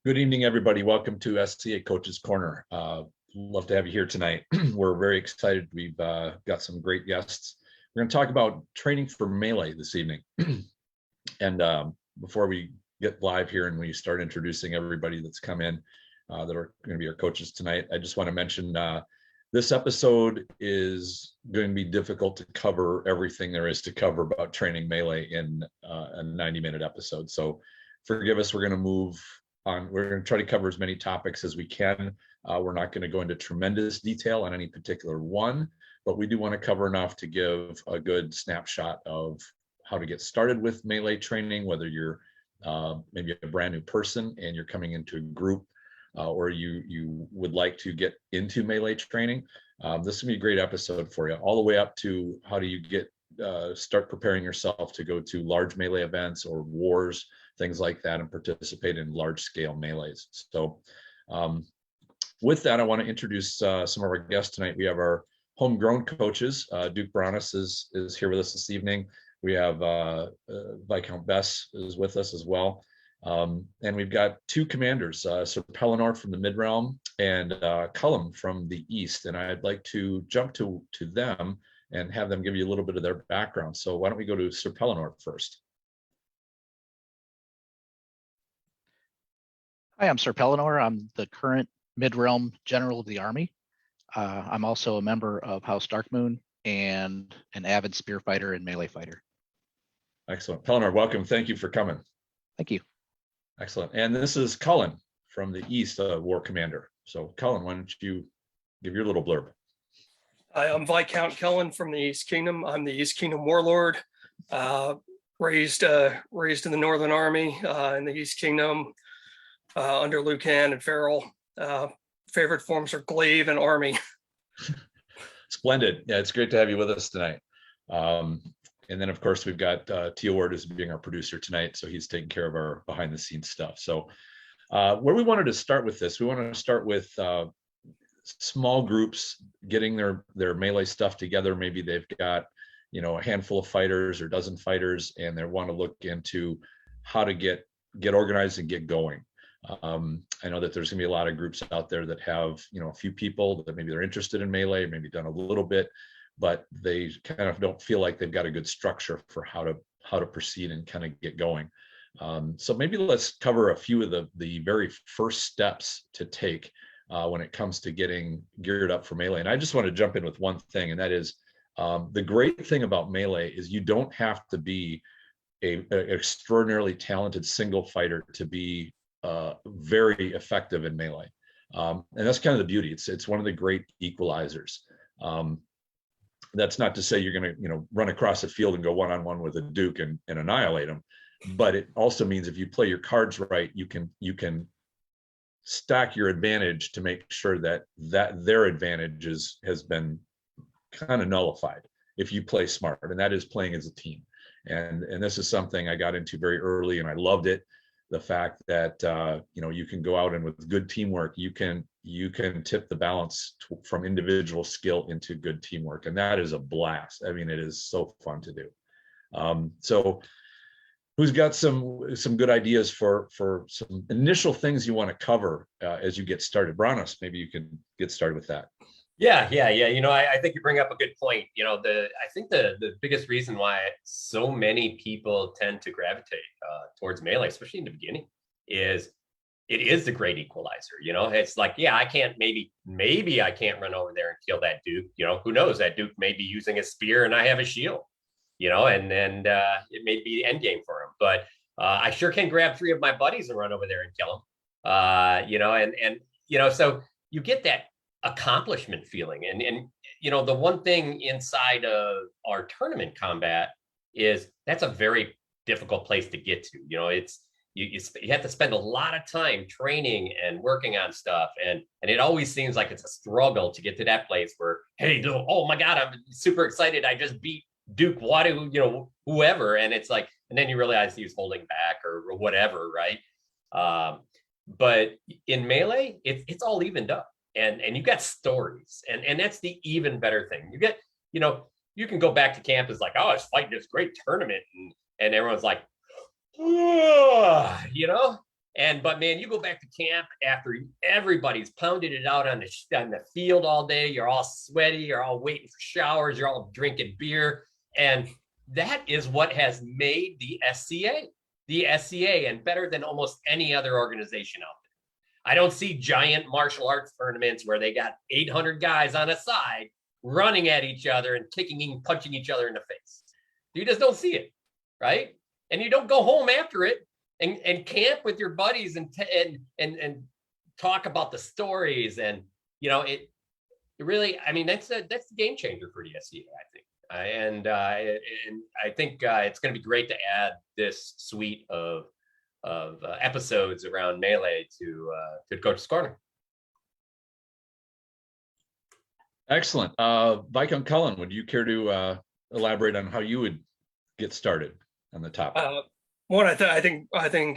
Good evening, everybody. Welcome to SCA Coaches Corner. Love to have you here tonight. We're very excited. We've got some great guests. We're going to talk about training for melee this evening. And before we get live here and we start introducing everybody that's come in that are going to be our coaches tonight, I just want to mention this episode is going to be difficult to cover everything there is to cover about training melee in a 90-minute episode. So forgive us. We're going to move on. We're going to try to cover as many topics as we can. We're not going to go into tremendous detail on any particular one, but we do want to cover enough to give a good snapshot of how to get started with melee training, whether you're maybe a brand new person and you're coming into a group or you would like to get into melee training. This will be a great episode for you, all the way up to how do you get start preparing yourself to go to large melee events or wars, things like that, and participate in large scale melees. So with that, I want to introduce some of our guests tonight. We have our homegrown coaches. Duke Bronis is here with us this evening. We have Viscount Bess is with us as well. And we've got two commanders, Sir Pelinor from the Mid-Realm and Culann from the East. And I'd like to jump to them and have them give you a little bit of their background. So why don't we go to Sir Pelinor first? Hi, I'm Sir Pelinor. I'm the current Mid-Realm General of the Army. I'm also a member of House Darkmoon and an avid spear fighter and melee fighter. Excellent. Pelinor, welcome. Thank you for coming. Thank you. Excellent. And this is Culann from the East, War Commander. So Culann, why don't you give your little blurb? Hi, I'm Viscount Culann from the East Kingdom. I'm the East Kingdom Warlord, raised in the Northern Army in the East Kingdom under Culann and Farrell. Favorite forms are glaive and army. Splendid. Yeah, it's great to have you with us tonight. And then, of course, we've got T. Ward as being our producer tonight, so he's taking care of our behind-the-scenes stuff. So where we wanted to start with this, we wanted to start with small groups getting their melee stuff together. Maybe they've got, a handful of fighters or a dozen fighters, and they want to look into how to get organized and get going. I know that there's going to be a lot of groups out there that have, a few people that maybe they're interested in melee, maybe done a little bit, but they kind of don't feel like they've got a good structure for how to proceed and kind of get going. So maybe let's cover a few of the very first steps to take when it comes to getting geared up for melee. And I just want to jump in with one thing, and that is the great thing about melee is you don't have to be an extraordinarily talented single fighter to be very effective in melee. And that's kind of the beauty. It's one of the great equalizers. That's not to say you're going to, run across the field and go one-on-one with a Duke and annihilate them. But it also means if you play your cards right, you can stack your advantage to make sure that their advantage has been kind of nullified if you play smart, and that is playing as a team. And this is something I got into very early, and I loved it. The fact that you can go out and with good teamwork, you can tip the balance from individual skill into good teamwork, and that is a blast. I mean, it is so fun to do. So who's got some good ideas for some initial things you want to cover as you get started? Bronis, maybe you can get started with that. Yeah. I think you bring up a good point. I think the biggest reason why so many people tend to gravitate towards melee, especially in the beginning, is it is the great equalizer. It's like, yeah, I can't, maybe I can't run over there and kill that Duke. Who knows? That Duke may be using a spear and I have a shield, and it may be the end game for him. But I sure can grab 3 of my buddies and run over there and kill them. So you get that accomplishment feeling. And the one thing inside of our tournament combat is that's a very difficult place to get to. It's you have to spend a lot of time training and working on stuff, and it always seems like it's a struggle to get to that place where, hey, oh my God, I'm super excited, I just beat Duke Wadu, whoever, and it's like, and then you realize he was holding back or whatever, right? But in melee, it's all evened up. And you got stories, and that's the even better thing. You get, you can go back to camp as like, oh, I was fighting this great tournament, and everyone's like, oh, But man, you go back to camp after everybody's pounded it out on the field all day. You're all sweaty. You're all waiting for showers. You're all drinking beer. And that is what has made the SCA, and better than almost any other organization out there. I don't see giant martial arts tournaments where they got 800 guys on a side running at each other and kicking and punching each other in the face. You just don't see it, right? And you don't go home after it and camp with your buddies and talk about the stories. And it really, I mean, that's the game changer for the SCA, I think. And I think it's going to be great to add this suite of episodes around Melee to Coach's Corner. Excellent. Viscount Culann, would you care to elaborate on how you would get started on the topic? One, I think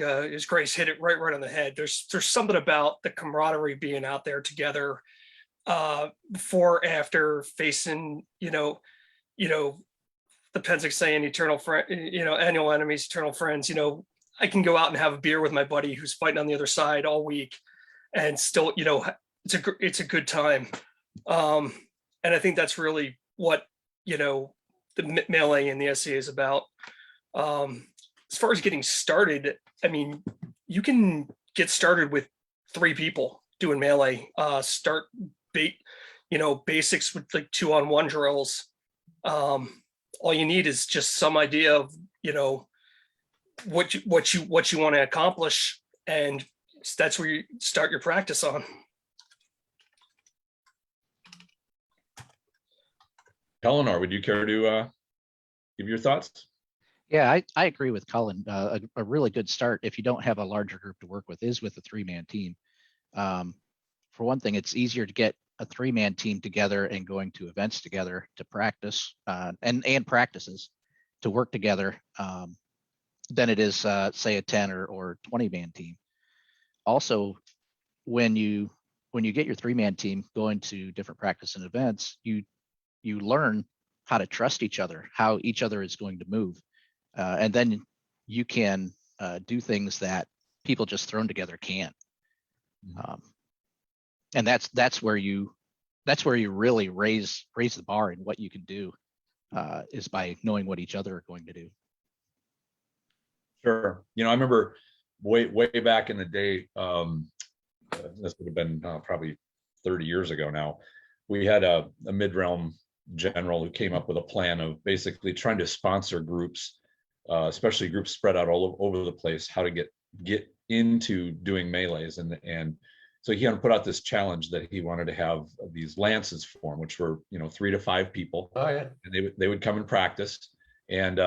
is Grace hit it right on the head. There's something about the camaraderie being out there together, before, after, facing, the Pennsic saying eternal friend, annual enemies, eternal friends. I can go out and have a beer with my buddy who's fighting on the other side all week, and still, it's a good time. And I think that's really what the Melee and the SCA is about. As far as getting started, I mean, you can get started with 3 people doing Melee. Start basics with like 2-on-1 drills. All you need is just some idea of what you want to accomplish, and that's where you start your practice on. Pelinor, would you care to give your thoughts? Yeah, I agree with Culann. A really good start, if you don't have a larger group to work with, is with a 3-man team. For one thing, it's easier to get a 3-man team together and going to events together to practice and practices to work together than it is, say, a 10 or 20-man team. Also, when you get your 3-man team going to different practice and events, you learn how to trust each other, how each other is going to move. And then you can do things that people just thrown together can't. And that's where you really raise the bar in what you can do, is by knowing what each other are going to do. Sure. I remember way back in the day, this would have been probably 30 years ago now, we had a mid-realm general who came up with a plan of basically trying to sponsor groups, especially groups spread out all over the place, how to get into doing melees. And so he put out this challenge that he wanted to have these lances form, which were 3 to 5 people. Oh yeah. And they would come and practice. And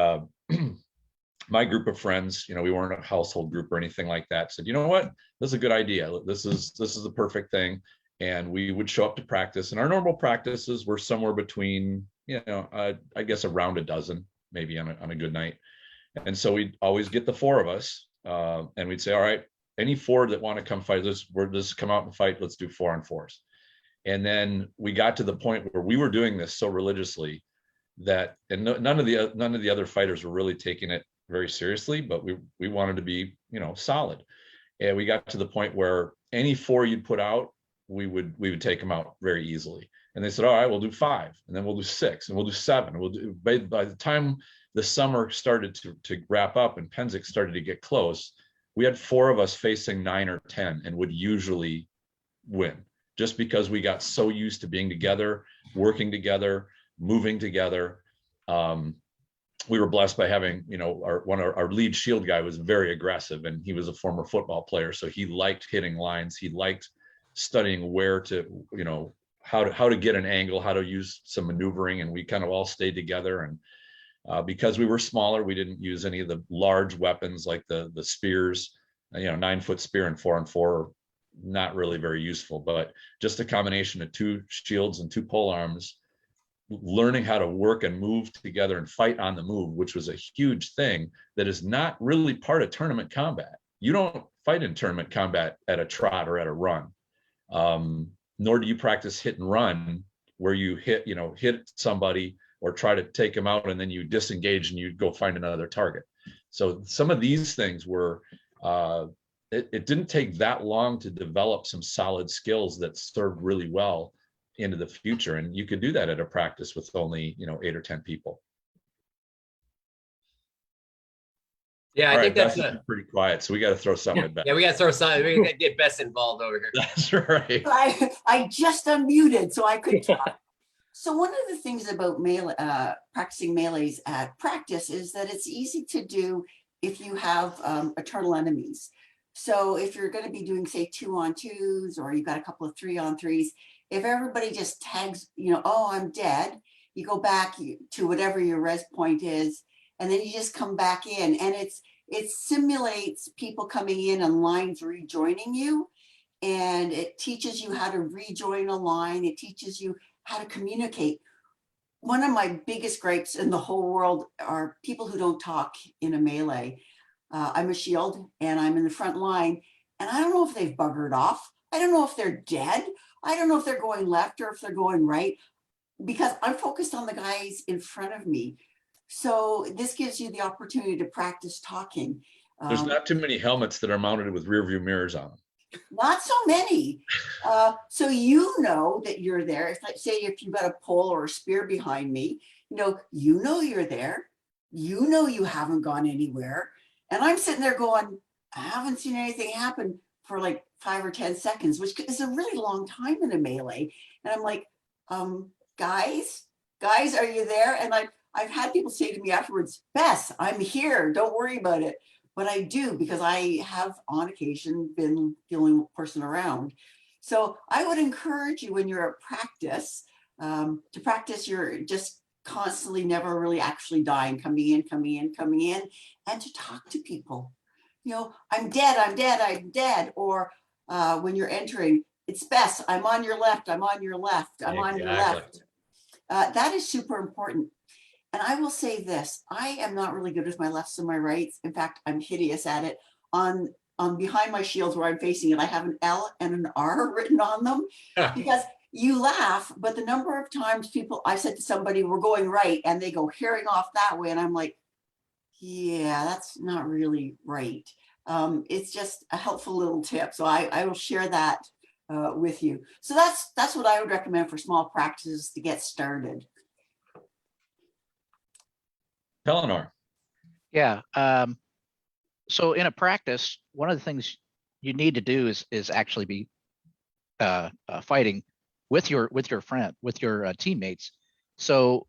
my group of friends, we weren't a household group or anything like that, said, you know what, this is a good idea. This is the perfect thing. And we would show up to practice, and our normal practices were somewhere between, I guess around a dozen, maybe on a good night. And so we'd always get the 4 of us, and we'd say, all right, any 4 that want to come fight, let's come out and fight. Let's do 4-on-4s. And then we got to the point where we were doing this so religiously that, and none of the other fighters were really taking it very seriously, but we wanted to be, solid. And we got to the point where any 4 you'd put out, we would take them out very easily. And they said, all right, we'll do 5, and then we'll do 6, and we'll do 7. We'll do, by the time the summer started to wrap up and Pennsic started to get close, we had 4 of us facing 9 or 10 and would usually win, just because we got so used to being together, working together, moving together. We were blessed by having, our lead shield guy was very aggressive, and he was a former football player. So he liked hitting lines. He liked studying where to, how to get an angle, how to use some maneuvering. And we kind of all stayed together. And because we were smaller, we didn't use any of the large weapons like the spears, 9-foot spear and 4-on-4, not really very useful, but just a combination of 2 shields and 2 pole arms, learning how to work and move together and fight on the move, which was a huge thing that is not really part of tournament combat. You don't fight in tournament combat at a trot or at a run, nor do you practice hit and run where you hit somebody or try to take them out and then you disengage and you go find another target. So some of these things were it didn't take that long to develop some solid skills that served really well into the future. And you could do that at a practice with only, 8 or 10 people. Yeah, I All think right, that's Bess is pretty quiet, so we got to throw something at Bess. yeah, we got to throw something. We got to get Bess involved over here. That's right. I just unmuted so I could talk. So one of the things about practicing melees at practice is that it's easy to do if you have eternal enemies. So if you're going to be doing, say, 2-on-2s, or you've got a couple of 3-on-3s, if everybody just tags, oh, I'm dead, you go back to whatever your res point is, and then you just come back in, and it simulates people coming in and lines rejoining you, and it teaches you how to rejoin a line. It teaches you how to communicate. One of my biggest gripes in the whole world are people who don't talk in a melee. I'm a shield and I'm in the front line, and I don't know if they've buggered off. I don't know if they're dead. I don't know if they're going left or if they're going right, because I'm focused on the guys in front of me. So this gives you the opportunity to practice talking. There's not too many helmets that are mounted with rear view mirrors on them. Not so many. So you know that you're there. If you've got a pole or a spear behind me, you know you're there. You know you haven't gone anywhere. And I'm sitting there going, I haven't seen anything happen for like 5 or 10 seconds, which is a really long time in a melee. And I'm like, guys, are you there? And I've had people say to me afterwards, Bess, I'm here. Don't worry about it. But I do, because I have on occasion been the only person around. So I would encourage you when you're at practice to practice your just constantly never really actually dying, coming in, and to talk to people. I'm dead. Or when you're entering, it's Bess, I'm on your left, I'm on your left. That is super important. And I will say this, I am not really good with my lefts and my rights. In fact, I'm hideous at it. On behind my shields where I'm facing it, I have an L and an R written on them, because you laugh, but the number of times I said to somebody, we're going right, and they go herring off that way. And I'm like, yeah, that's not really right. It's just a helpful little tip. So I will share that with you. So that's what I would recommend for small practices to get started. Pelinor. Yeah. So in a practice, one of the things you need to do is actually be fighting with your teammates. So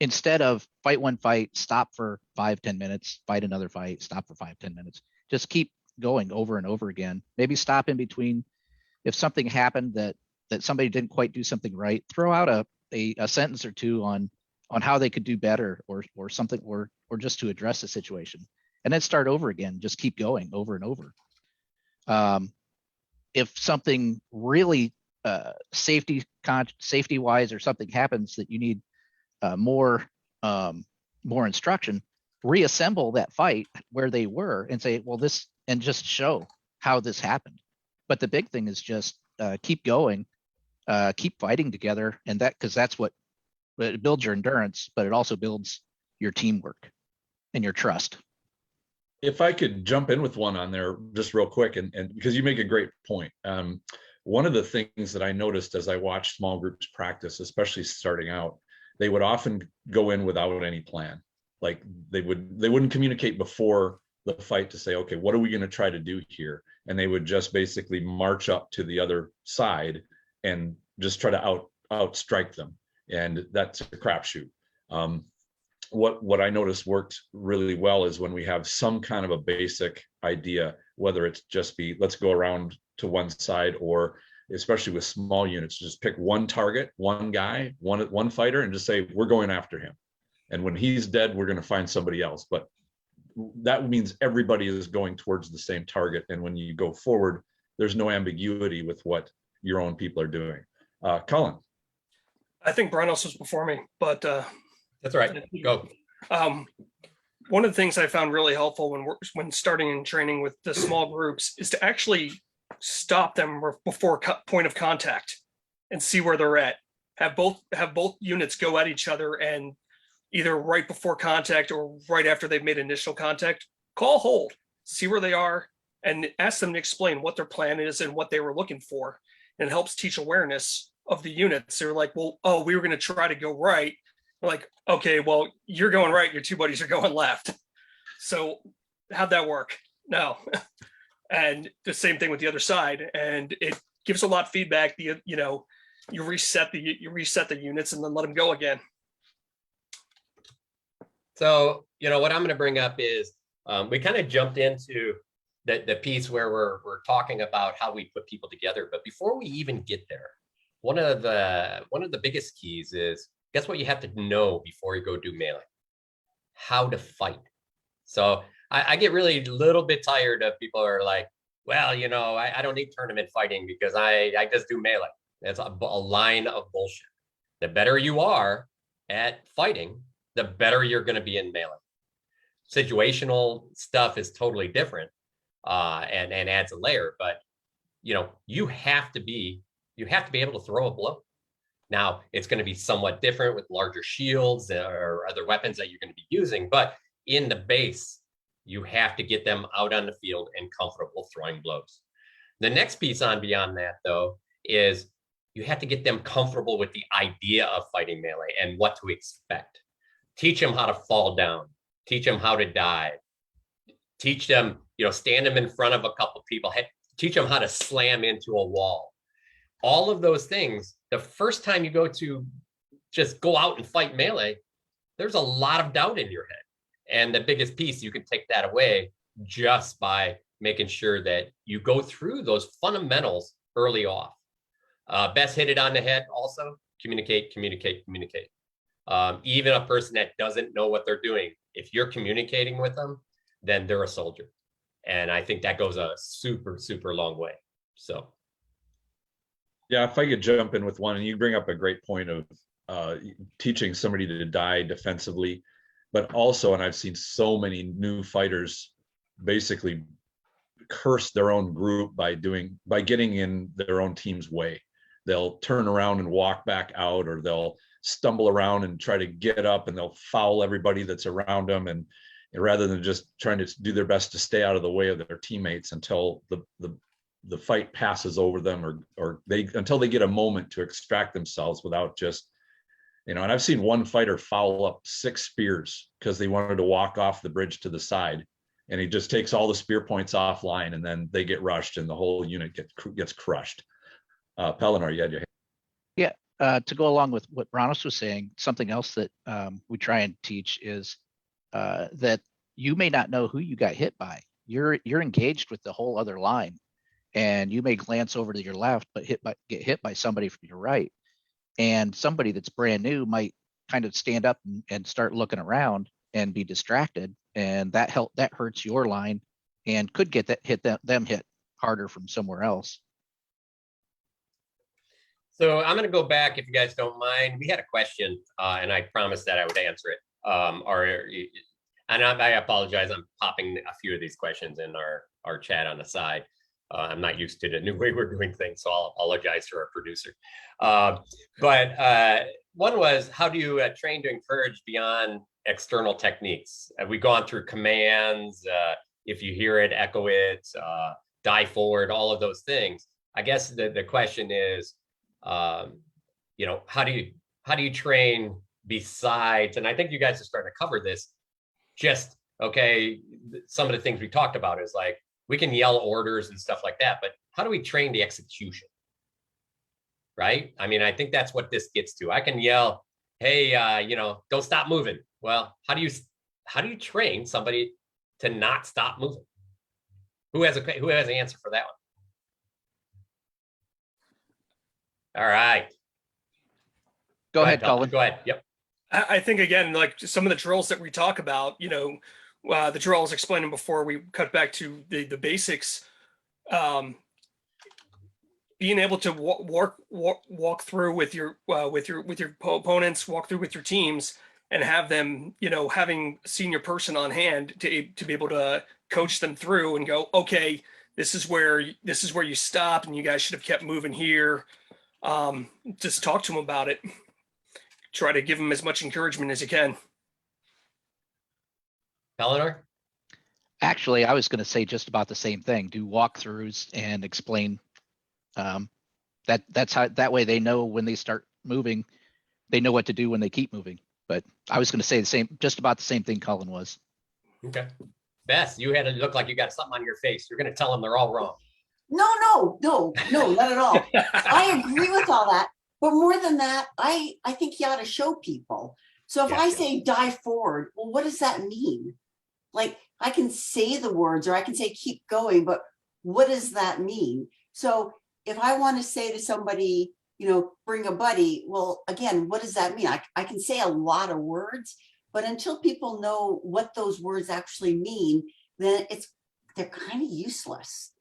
instead of fight one fight, stop for 5-10 minutes, fight another fight, stop for 5-10 minutes, just keep going over and over again. Maybe stop in between. If something happened that somebody didn't quite do something right, throw out a sentence or two on how they could do better, or something, or just to address the situation, and then start over again. Just keep going over and over. If something really safety wise or something happens that you need more instruction, reassemble that fight where they were and say, well, this, and just show how this happened. But the big thing is just keep going, keep fighting together, and because that's what it builds your endurance, but it also builds your teamwork and your trust. If I could jump in with one on there just real quick, and because you make a great point. One of the things that I noticed as I watched small groups practice, especially starting out, they would often go in without any plan. Like they wouldn't communicate before the fight to say, okay, what are we going to try to do here? And they would just basically march up to the other side and just try to outstrike them. And that's a crapshoot. What I noticed worked really well is when we have some kind of a basic idea, whether it's just let's go around to one side, or especially with small units, just pick one target, one guy, one fighter, and just say, we're going after him. And when he's dead, we're going to find somebody else. But that means everybody is going towards the same target. And when you go forward, there's no ambiguity with what your own people are doing. Culann. I think Branos was before me, but that's right. Go. One of the things I found really helpful when starting and training with the small groups is to actually stop them before point of contact and see where they're at. Have both units go at each other, and either right before contact or right after they've made initial contact, call hold see where they are, and ask them to explain what their plan is and what they were looking for. And it helps teach awareness of the units. They're like, well, oh, we were going to try to go right. We're like, okay, well, you're going right. Your two buddies are going left. So how'd that work? No. And the same thing with the other side. And it gives a lot of feedback. You reset the units and then let them go again. So, what I'm going to bring up is we kind of jumped into the piece where we're talking about how we put people together. But before we even get there, one of the biggest keys is, guess what you have to know before you go do melee? How to fight. So I get really a little bit tired of people who are like, well, I don't need tournament fighting because I just do melee. That's a line of bullshit. The better you are at fighting, the better you're going to be in melee. Situational stuff is totally different and adds a layer, but you have to be able to throw a blow. Now it's going to be somewhat different with larger shields or other weapons that you're going to be using, but in the base, you have to get them out on the field and comfortable throwing blows. The next piece on beyond that, though, is you have to get them comfortable with the idea of fighting melee and what to expect. Teach them how to fall down. Teach them how to dive. Teach them, stand them in front of a couple people. Teach them how to slam into a wall. All of those things, the first time you go to just go out and fight melee, there's a lot of doubt in your head. And the biggest piece, you can take that away just by making sure that you go through those fundamentals early off. Bess hit it on the head also. Communicate. Even a person that doesn't know what they're doing, if you're communicating with them, then they're a soldier. And I think that goes a super, super long way. So. Yeah, if I could jump in with one, and you bring up a great point of teaching somebody to die defensively, but also, and I've seen so many new fighters basically curse their own group by getting in their own team's way. They'll turn around and walk back out, or they'll stumble around and try to get up, and they'll foul everybody that's around them. And rather than just trying to do their best to stay out of the way of their teammates until the fight passes over them, or until they get a moment to extract themselves without just, and I've seen one fighter foul up 6 spears because they wanted to walk off the bridge to the side, and he just takes all the spear points offline, and then they get rushed and the whole unit gets crushed. Pelinor, you had your hand. Yeah, to go along with what Bronos was saying, something else that we try and teach is that you may not know who you got hit by. You're engaged with the whole other line, and you may glance over to your left, but get hit by somebody from your right. And somebody that's brand new might kind of stand up and start looking around and be distracted, and that hurts your line and could get them hit harder from somewhere else. So I'm going to go back, if you guys don't mind. We had a question, and I promised that I would answer it. And I apologize. I'm popping a few of these questions in our chat on the side. I'm not used to the new way we're doing things, so I'll apologize to our producer. But one was, how do you train to encourage beyond external techniques? Have we gone through commands? If you hear it, echo it, die forward, all of those things. I guess the question is, how do you train besides, and I think you guys are starting to cover this, just, okay, some of the things we talked about is like, we can yell orders and stuff like that, but how do we train the execution? Right? I mean, I think that's what this gets to. I can yell, hey, don't stop moving. Well, how do you train somebody to not stop moving? Who has an answer for that one? All right. Go ahead, Colin. Go ahead. Yep. I think, again, like some of the drills that we talk about, the drill I was explaining before we cut back to the basics, being able to walk through with your opponents, walk through with your teams, and have them, having a senior person on hand to be able to coach them through and go, okay, this is where you stopped, and you guys should have kept moving here. Just talk to them about it. Try to give them as much encouragement as you can. Pelinor? Actually, I was going to say just about the same thing. Do walkthroughs and explain. That's how. That way, they know when they start moving, they know what to do when they keep moving. But I was going to say the same, just about the same thing Culann was. Okay. Bess, you had to look like you got something on your face. You're going to tell them they're all wrong. No, not at all. I agree with all that. But more than that, I think you ought to show people. So if I say dive forward, well, what does that mean? Like, I can say the words or I can say keep going, but what does that mean? So if I want to say to somebody, bring a buddy, well, again, what does that mean? I can say a lot of words, but until people know what those words actually mean, then they're kind of useless,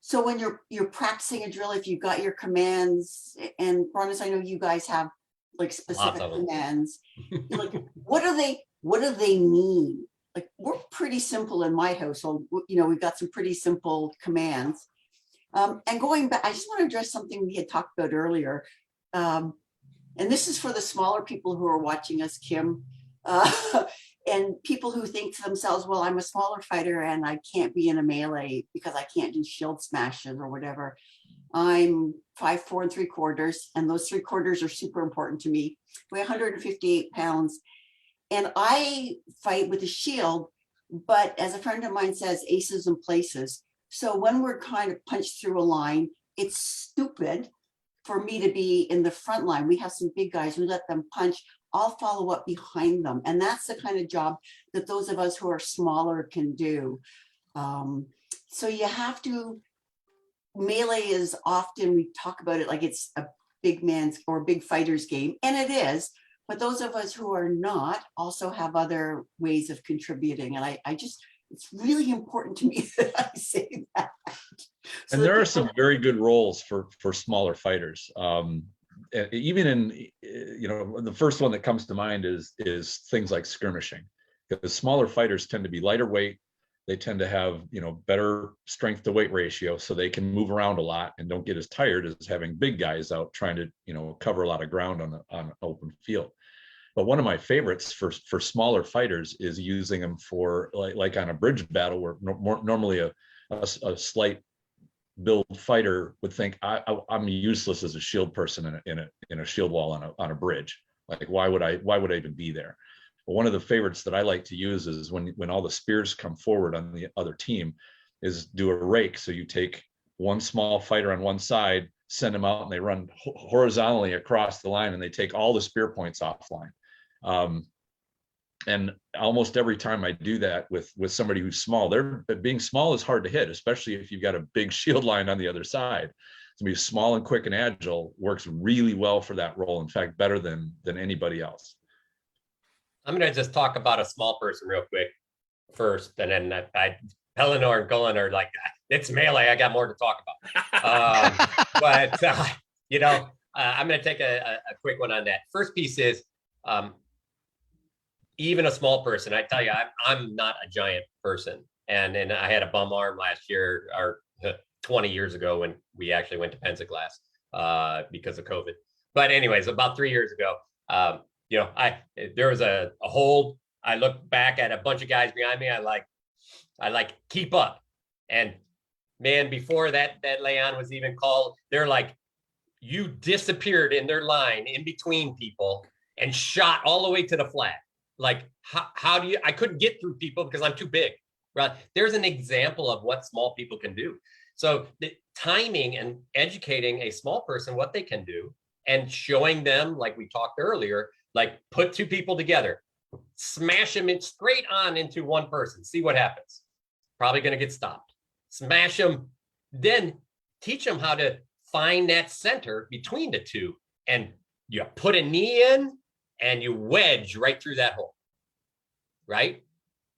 so when you're practicing a drill, if you've got your commands, and Bronis, I know you guys have like specific commands, like what do they mean? Like, we're pretty simple in my household. We've got some pretty simple commands. And going back, I just want to address something we had talked about earlier. And this is for the smaller people who are watching us, Kim, and people who think to themselves, well, I'm a smaller fighter and I can't be in a melee because I can't do shield smashes or whatever. I'm 5'4" 3/4, and those 3/4 are super important to me. I weigh 158 pounds, and I fight with a shield, but as a friend of mine says, aces and places. So when we're kind of punched through a line, it's stupid for me to be in the front line. We have some big guys, we let them punch, I'll follow up behind them. And that's the kind of job that those of us who are smaller can do. So you have to, melee is often, we talk about it like it's a big man's or big fighter's game, and it is, but those of us who are not also have other ways of contributing. And I just, it's really important to me that I say that. And there are some very good roles for smaller fighters. Even in, the first one that comes to mind is things like skirmishing, because smaller fighters tend to be lighter weight. They tend to have, better strength to weight ratio, so they can move around a lot and don't get as tired as having big guys out trying to, cover a lot of ground on an open field. But one of my favorites for smaller fighters is using them for like on a bridge battle, where normally a slight build fighter would think I'm useless as a shield person in a shield wall on a bridge. Like, why would I even be there? But one of the favorites that I like to use is when all the spears come forward on the other team, is do a rake. So you take one small fighter on one side, send them out, and they run horizontally across the line, and they take all the spear points offline. And almost every time I do that with somebody who's small, being small is hard to hit, especially if you've got a big shield line on the other side. To be small and quick and agile works really well for that role. In fact, better than anybody else. I'm going to just talk about a small person real quick first, and then Pelinor and Culann are like, it's melee, I got more to talk about. I'm going to take a quick one on that. First piece is, even a small person, I tell you, I'm not a giant person. And I had a bum arm last year, or 20 years ago, when we actually went to Pensacola because of COVID. But anyways, about 3 years ago, there was a hold. I looked back at a bunch of guys behind me. I like keep up. And man, before that lay on was even called, they're like, you disappeared in their line in between people and shot all the way to the flag. Like, how do you, I couldn't get through people because I'm too big, right? There's an example of what small people can do. So the timing and educating a small person what they can do and showing them, like we talked earlier, like put two people together, smash them in straight on into one person, see what happens. Probably going to get stopped. Smash them, then teach them how to find that center between the two, and you put a knee in and you wedge right through that hole, right?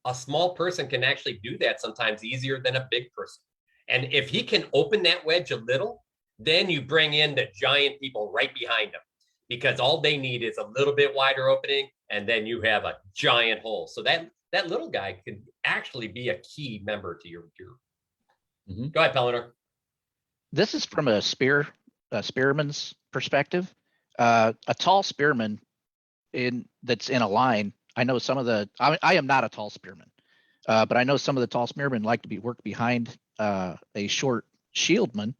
A small person can actually do that sometimes easier than a big person. And if he can open that wedge a little, then you bring in the giant people right behind him, because all they need is a little bit wider opening, and then you have a giant hole. So that little guy can actually be a key member to your group. Mm-hmm. Go ahead, Pelinor. This is from a spearman's perspective. A tall spearman that's in a line I know some of I am not a tall spearman, but I know some of the tall spearmen like to work behind a short shieldman,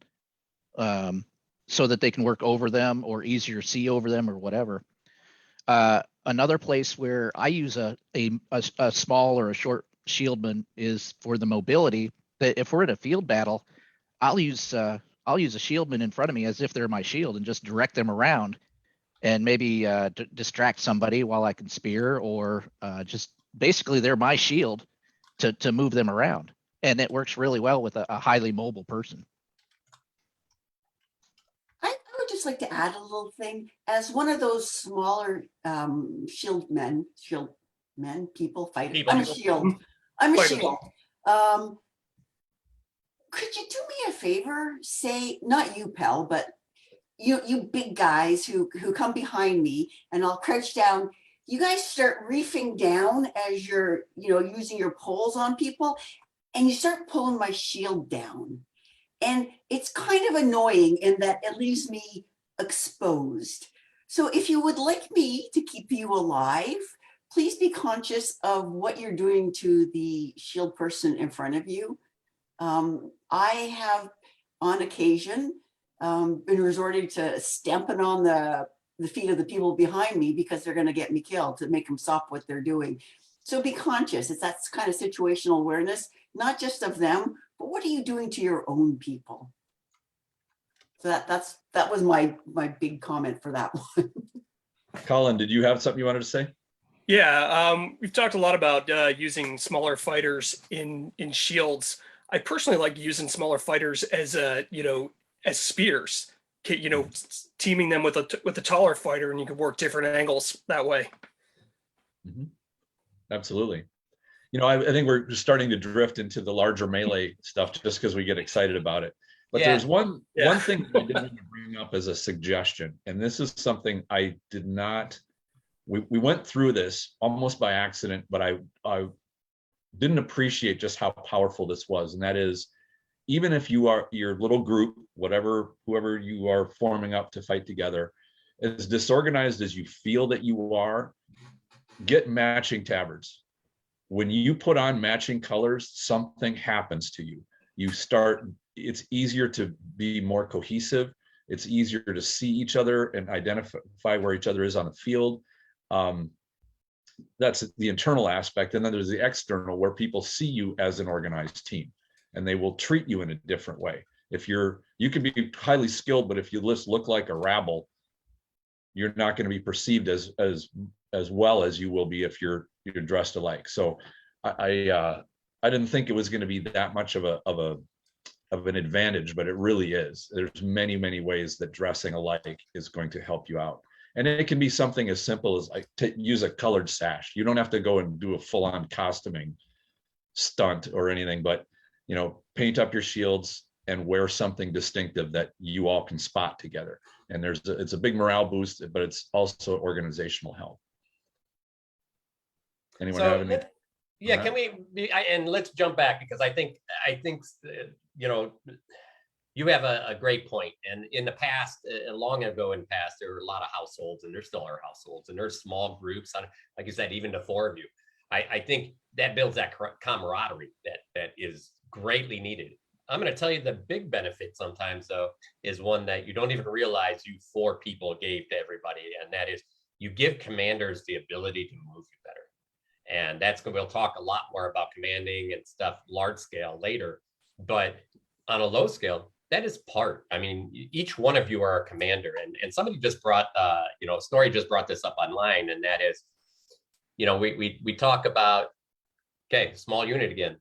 so that they can work over them or easier see over them or whatever. Another place where I use a small or a short shieldman is for the mobility. That if we're in a field battle, I'll use a shieldman in front of me as if they're my shield and just direct them around, and maybe distract somebody while I can spear, or just basically they're my shield to move them around. And it works really well with a highly mobile person. I would just like to add a little thing. As one of those smaller shield men, people, fighters. I'm a shield. I'm a Fighter. shield. Could you do me a favor? Say, not you, Pel, but you big guys who come behind me, and I'll crouch down. You guys start reefing down as you're, using your poles on people, and you start pulling my shield down. And it's kind of annoying in that it leaves me exposed. So if you would like me to keep you alive, please be conscious of what you're doing to the shield person in front of you. I have, on occasion, been resorting to stamping on the feet of the people behind me because they're going to get me killed, to make them stop what they're doing. So be conscious. It's that kind of situational awareness, not just of them, but what are you doing to your own people? So that was my big comment for that one. Colin, did you have something you wanted to say? Yeah, we've talked a lot about using smaller fighters in shields. I personally like using smaller fighters as as spears. Teaming them with a taller fighter, and you can work different angles that way. Mm-hmm. Absolutely. I think we're starting to drift into the larger melee stuff just because we get excited about it. But there's one thing I did want to bring up as a suggestion, and this is something I did not. We went through this almost by accident, but I didn't appreciate just how powerful this was, and that is, even if you are your little group, whoever you are forming up to fight together, as disorganized as you feel that you are, get matching tabards. When you put on matching colors, something happens to you. It's easier to be more cohesive. It's easier to see each other and identify where each other is on the field. That's the internal aspect. And then there's the external, where people see you as an organized team, and they will treat you in a different way. If you can be highly skilled, but if you just look like a rabble, you're not going to be perceived as well as you will be if you're dressed alike. So I didn't think it was going to be that much of an advantage, but it really is. There's many, many ways that dressing alike is going to help you out. And it can be something as simple as use a colored sash. You don't have to go and do a full-on costuming stunt or anything, but paint up your shields and wear something distinctive that you all can spot together. And it's a big morale boost, but it's also organizational help. Anyone have any? Yeah, can we? And let's jump back, because I think you have a great point. And in the past, long ago in the past, there were a lot of households, and there still are households, and there's small groups. Like you said, even the four of you. I think that builds that camaraderie that is greatly needed. I'm going to tell you the big benefit sometimes, though, is one that you don't even realize you four people gave to everybody, and that is you give commanders the ability to move you better. And we'll talk a lot more about commanding and stuff large scale later, but on a low scale, that is part. I mean, each one of you are a commander, and somebody just brought, Snorri just brought this up online, and that is, we talk about, okay, small unit again,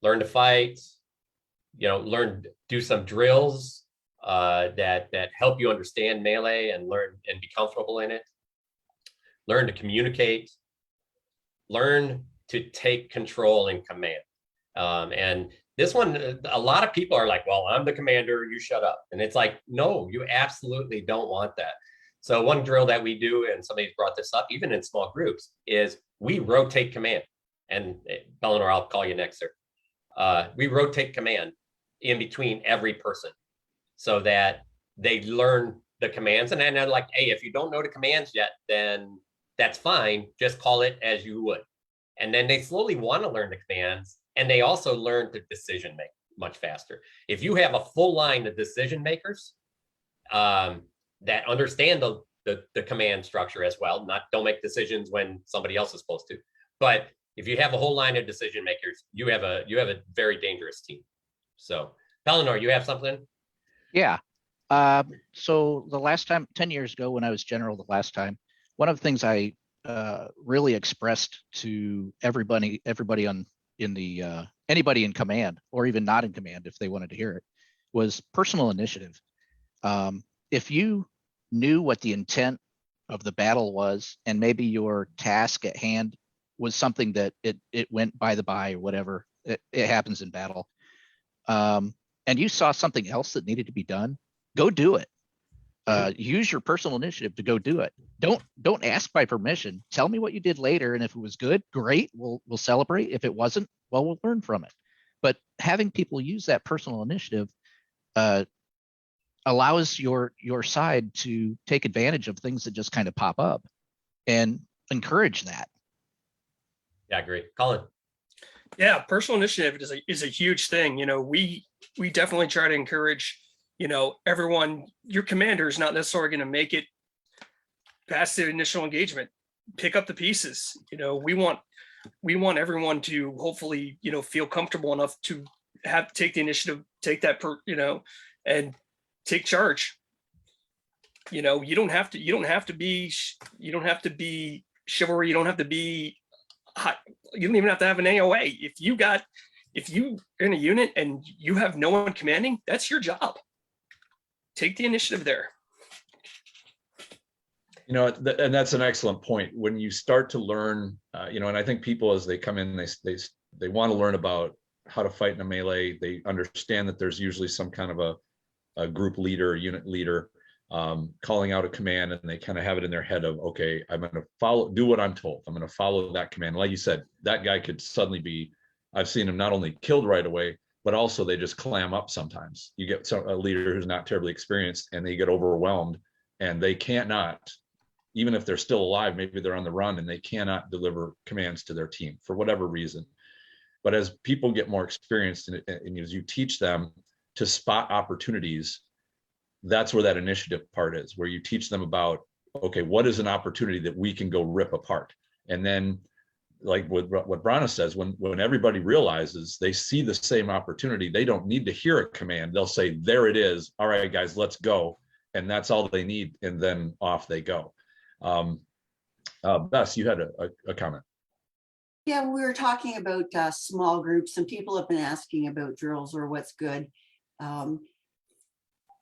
learn to fight, do some drills that help you understand melee and learn and be comfortable in it, learn to communicate, learn to take control and command. And this one, a lot of people are like, well, I'm the commander, you shut up. And it's like, no, you absolutely don't want that. So one drill that we do, and somebody's brought this up, even in small groups, is we rotate command. And Pelinor, I'll call you next, sir. We rotate command in between every person so that they learn the commands. And then they're like, hey, if you don't know the commands yet, then that's fine. Just call it as you would. And then they slowly want to learn the commands, and they also learn to decision make much faster. If you have a full line of decision makers that understand the command structure as well, don't make decisions when somebody else is supposed to. But if you have a whole line of decision makers, you have a very dangerous team. So, Pelinor, you have something? Yeah. So the last time, 10 years ago, when I was general the last time, one of the things I really expressed to everybody anybody in command, or even not in command if they wanted to hear it, was personal initiative. If you knew what the intent of the battle was, and maybe your task at hand was something that it went by the by or whatever, it happens in battle, and you saw something else that needed to be done, go do it. Use your personal initiative to go do it. Don't ask by permission. Tell me what you did later, and if it was good, great, we'll celebrate. If it wasn't, well, we'll learn from it. But having people use that personal initiative allows your side to take advantage of things that just kind of pop up, and encourage that. Yeah, I agree. Colin. Yeah, personal initiative is a huge thing. We definitely try to encourage, everyone. Your commander is not necessarily going to make it past the initial engagement. Pick up the pieces. We want everyone to hopefully, feel comfortable enough to take the initiative, take that and take charge. You don't have to be chivalry. You don't have to be hot. You don't even have to have an AOA. If you're in a unit and you have no one commanding, that's your job. Take the initiative there. And that's an excellent point. When you start to learn, and I think people, as they come in, they want to learn about how to fight in a melee. They understand that there's usually some kind of a group leader, unit leader, calling out a command, and they kind of have it in their head of, okay, I'm going to do what I'm told. I'm going to follow that command. Like you said, that guy could suddenly be, I've seen him not only killed right away, but also they just clam up sometimes. You get a leader who's not terribly experienced, and they get overwhelmed, and they cannot, even if they're still alive, maybe they're on the run, and they cannot deliver commands to their team for whatever reason. But as people get more experienced, and as you teach them to spot opportunities, that's where that initiative part is, where you teach them about, okay, what is an opportunity that we can go rip apart? And then, like what Brana says, when everybody realizes they see the same opportunity, they don't need to hear a command. They'll say, there it is. All right, guys, let's go. And that's all they need. And then off they go. Bess, you had a comment. Yeah, we were talking about small groups, and people have been asking about drills or what's good.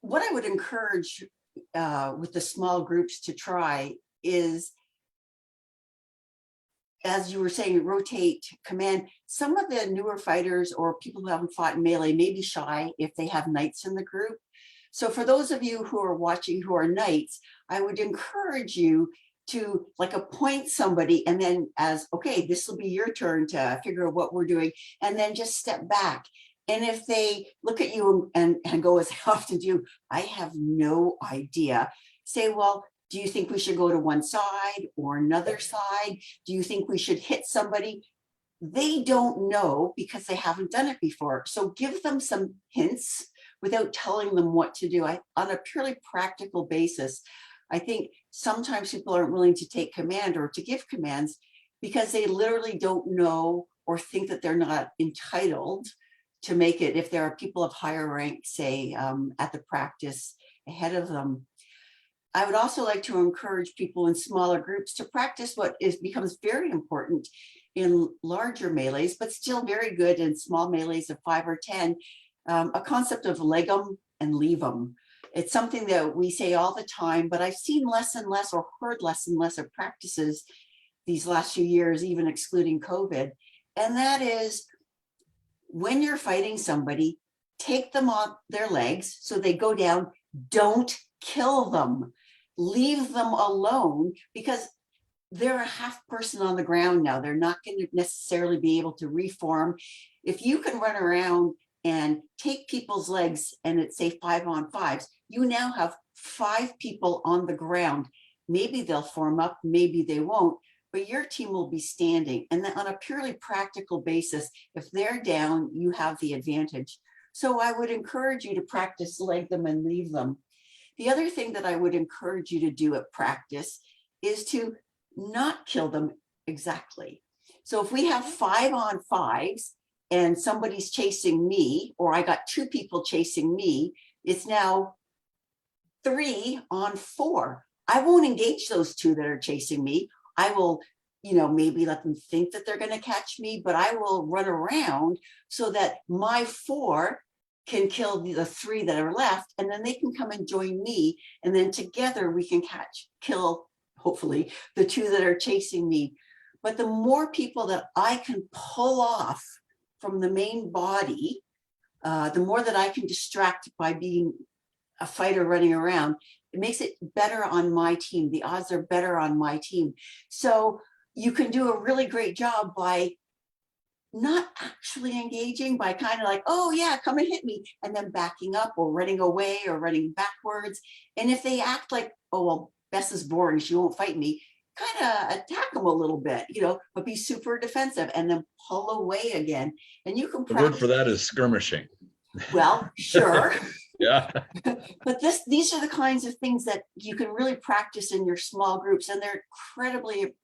What I would encourage with the small groups to try is, as you were saying, rotate command. Some of the newer fighters or people who haven't fought in melee may be shy if they have knights in the group. So for those of you who are watching who are knights, I would encourage you to appoint somebody, and then okay, this will be your turn to figure out what we're doing, and then just step back. And if they look at you and go, as they often do, I have no idea, say, well, do you think we should go to one side or another side? Do you think we should hit somebody? They don't know because they haven't done it before. So give them some hints without telling them what to do. On a purely practical basis, I think sometimes people aren't willing to take command or to give commands because they literally don't know or think that they're not entitled to make it if there are people of higher rank, say, at the practice ahead of them. I would also like to encourage people in smaller groups to practice what becomes very important in larger melees, but still very good in small melees of 5 or 10, a concept of leg 'em and leave 'em. It's something that we say all the time, but I've seen less and less, or heard less and less of practices these last few years, even excluding COVID. And that is, when you're fighting somebody, take them on their legs so they go down. Don't kill them. Leave them alone, because they're a half person on the ground now. They're not going to necessarily be able to reform. If you can run around and take people's legs, and it's say 5 on 5s, you now have 5 people on the ground. maybe they'll form up, maybe they won't, but your team will be standing. And then on a purely practical basis, if they're down, you have the advantage. So I would encourage you to practice leg them and leave them. The other thing that I would encourage you to do at practice is to not kill them exactly. So if we have 5-on-5s and somebody's chasing me, or I got 2 people chasing me, it's now 3-on-4. I won't engage those 2 that are chasing me. I will, maybe let them think that they're going to catch me, but I will run around so that my 4 can kill the 3 that are left, and then they can come and join me. And then together we can kill, hopefully, the 2 that are chasing me. But the more people that I can pull off from the main body, the more that I can distract by being a fighter running around, it makes it better on my team. The odds are better on my team. So you can do a really great job by not actually engaging, by kind of like, oh yeah, come and hit me, and then backing up or running away or running backwards. And if they act like, oh, well, Bess is boring, she won't fight me, kind of attack them a little bit, but be super defensive and then pull away again. And you can The word for that is skirmishing. Well, sure. Yeah. But these are the kinds of things that you can really practice in your small groups, and they're incredibly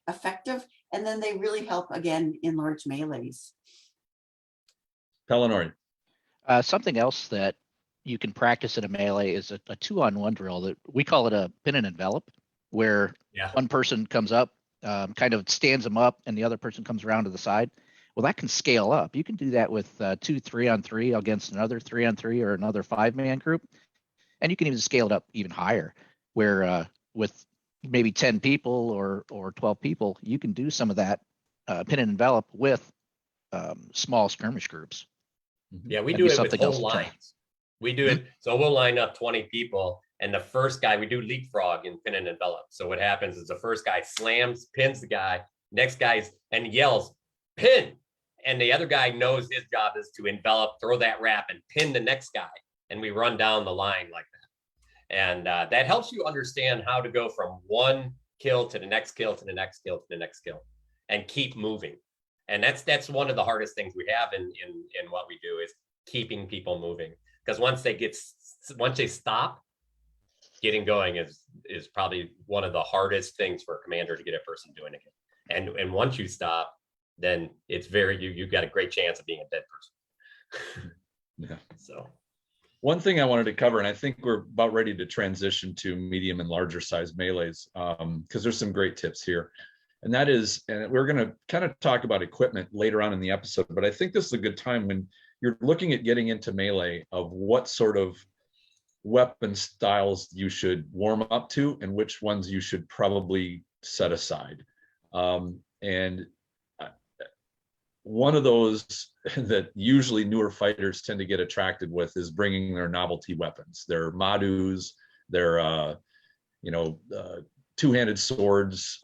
effective. And then they really help, again, in large melees. Pelinor. Something else that you can practice in a melee is a 2-on-1 drill that we call it a pin and envelop, where one person comes up, kind of stands them up, and the other person comes around to the side. Well, that can scale up. You can do that with 2 3-on-3 against another 3-on-3 or another 5-man group. And you can even scale it up even higher, where with maybe 10 people or 12 people, you can do some of that pin and envelop with small skirmish groups. Yeah, we do it with whole lines. We do it, so we'll line up 20 people, and the first guy, we do leapfrog in pin and envelop. So what happens is the first guy slams, pins the guy, next guy's, and yells, pin. And the other guy knows his job is to envelop, throw that wrap, and pin the next guy. And we run down the line like that. And that helps you understand how to go from one kill to the next kill to the next kill to the next kill, and keep moving. And that's one of the hardest things we have in what we do, is keeping people moving. Because once they stop, getting going is probably one of the hardest things for a commander to get a person doing again. And once you stop, then it's you've got a great chance of being a dead person. Yeah. So one thing I wanted to cover, and I think we're about ready to transition to medium and larger size melees, because there's some great tips here. And that is, and we're going to kind of talk about equipment later on in the episode, but I think this is a good time when you're looking at getting into melee of what sort of weapon styles you should warm up to and which ones you should probably set aside. And one of those that usually newer fighters tend to get attracted with is bringing their novelty weapons, their Madus, their two-handed swords,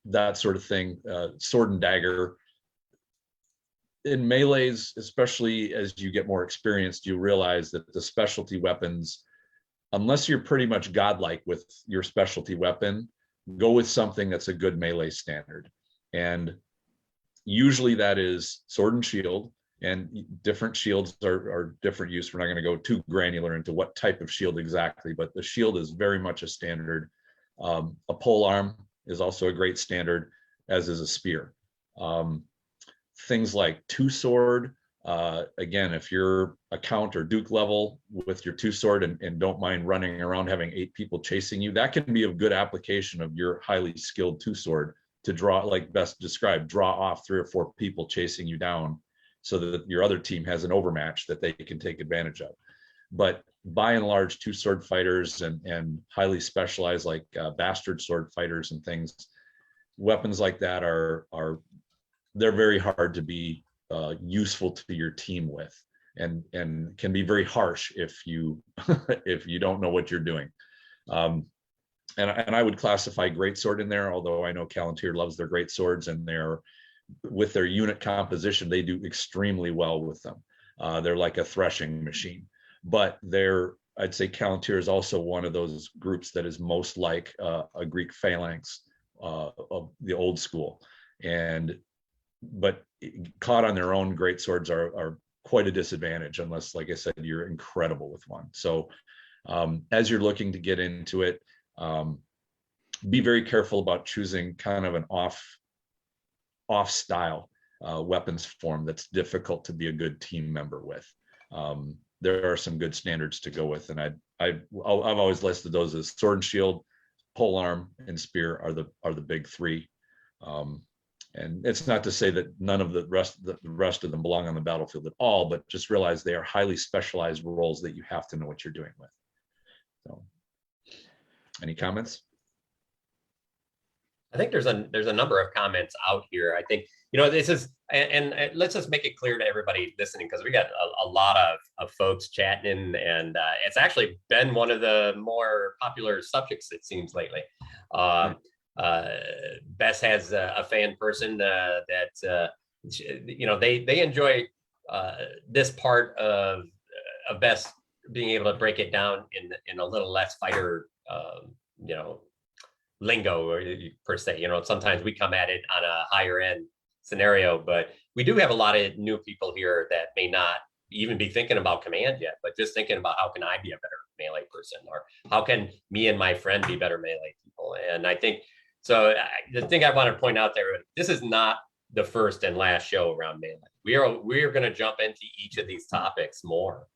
that sort of thing, sword and dagger. In melees, especially as you get more experienced, you realize that the specialty weapons, unless you're pretty much godlike with your specialty weapon, go with something that's a good melee standard. And usually that is sword and shield, and different shields are different use. We're not going to go too granular into what type of shield exactly, but the shield is very much a standard. A pole arm is also a great standard, as is a spear. Things like 2-sword, again, if you're a count or duke level with your 2-sword and don't mind running around having 8 people chasing you, that can be a good application of your highly skilled 2-sword to draw, like Bess described, draw off 3 or 4 people chasing you down so that your other team has an overmatch that they can take advantage of. But by and large, 2-sword fighters and highly specialized like bastard sword fighters and things, weapons like that they're very hard to be useful to your team with, and can be very harsh if you if you don't know what you're doing. And I would classify greatsword in there, although I know Callantyr loves their greatswords, and with their unit composition, they do extremely well with them. They're like a threshing machine, but they're I'd say Palantir is also one of those groups that is most like a Greek phalanx of the old school, but caught on their own, great swords are quite a disadvantage unless, like I said, you're incredible with one. So as you're looking to get into it, be very careful about choosing kind of an off style weapons form that's difficult to be a good team member with. There are some good standards to go with, and I've always listed those as sword and shield, polearm, and spear are the big three. And it's not to say that none of the rest of them belong on the battlefield at all, but just realize they are highly specialized roles that you have to know what you're doing with. So, any comments? I think there's a number of comments out here. I think, you know, this is, and let's just make it clear to everybody listening, because we got a lot of folks chatting, and it's actually been one of the more popular subjects, it seems, lately. Bess has a fan person that you know, they enjoy this part of Bess being able to break it down in a little less fighter you know, lingo, or per se. You know, sometimes we come at it on a higher end scenario, but we do have a lot of new people here that may not even be thinking about command yet, but just thinking about how can I be a better melee person, or how can me and my friend be better melee people. And I think so. The thing I want to point out there, this is not the first and last show around melee. We are going to jump into each of these topics more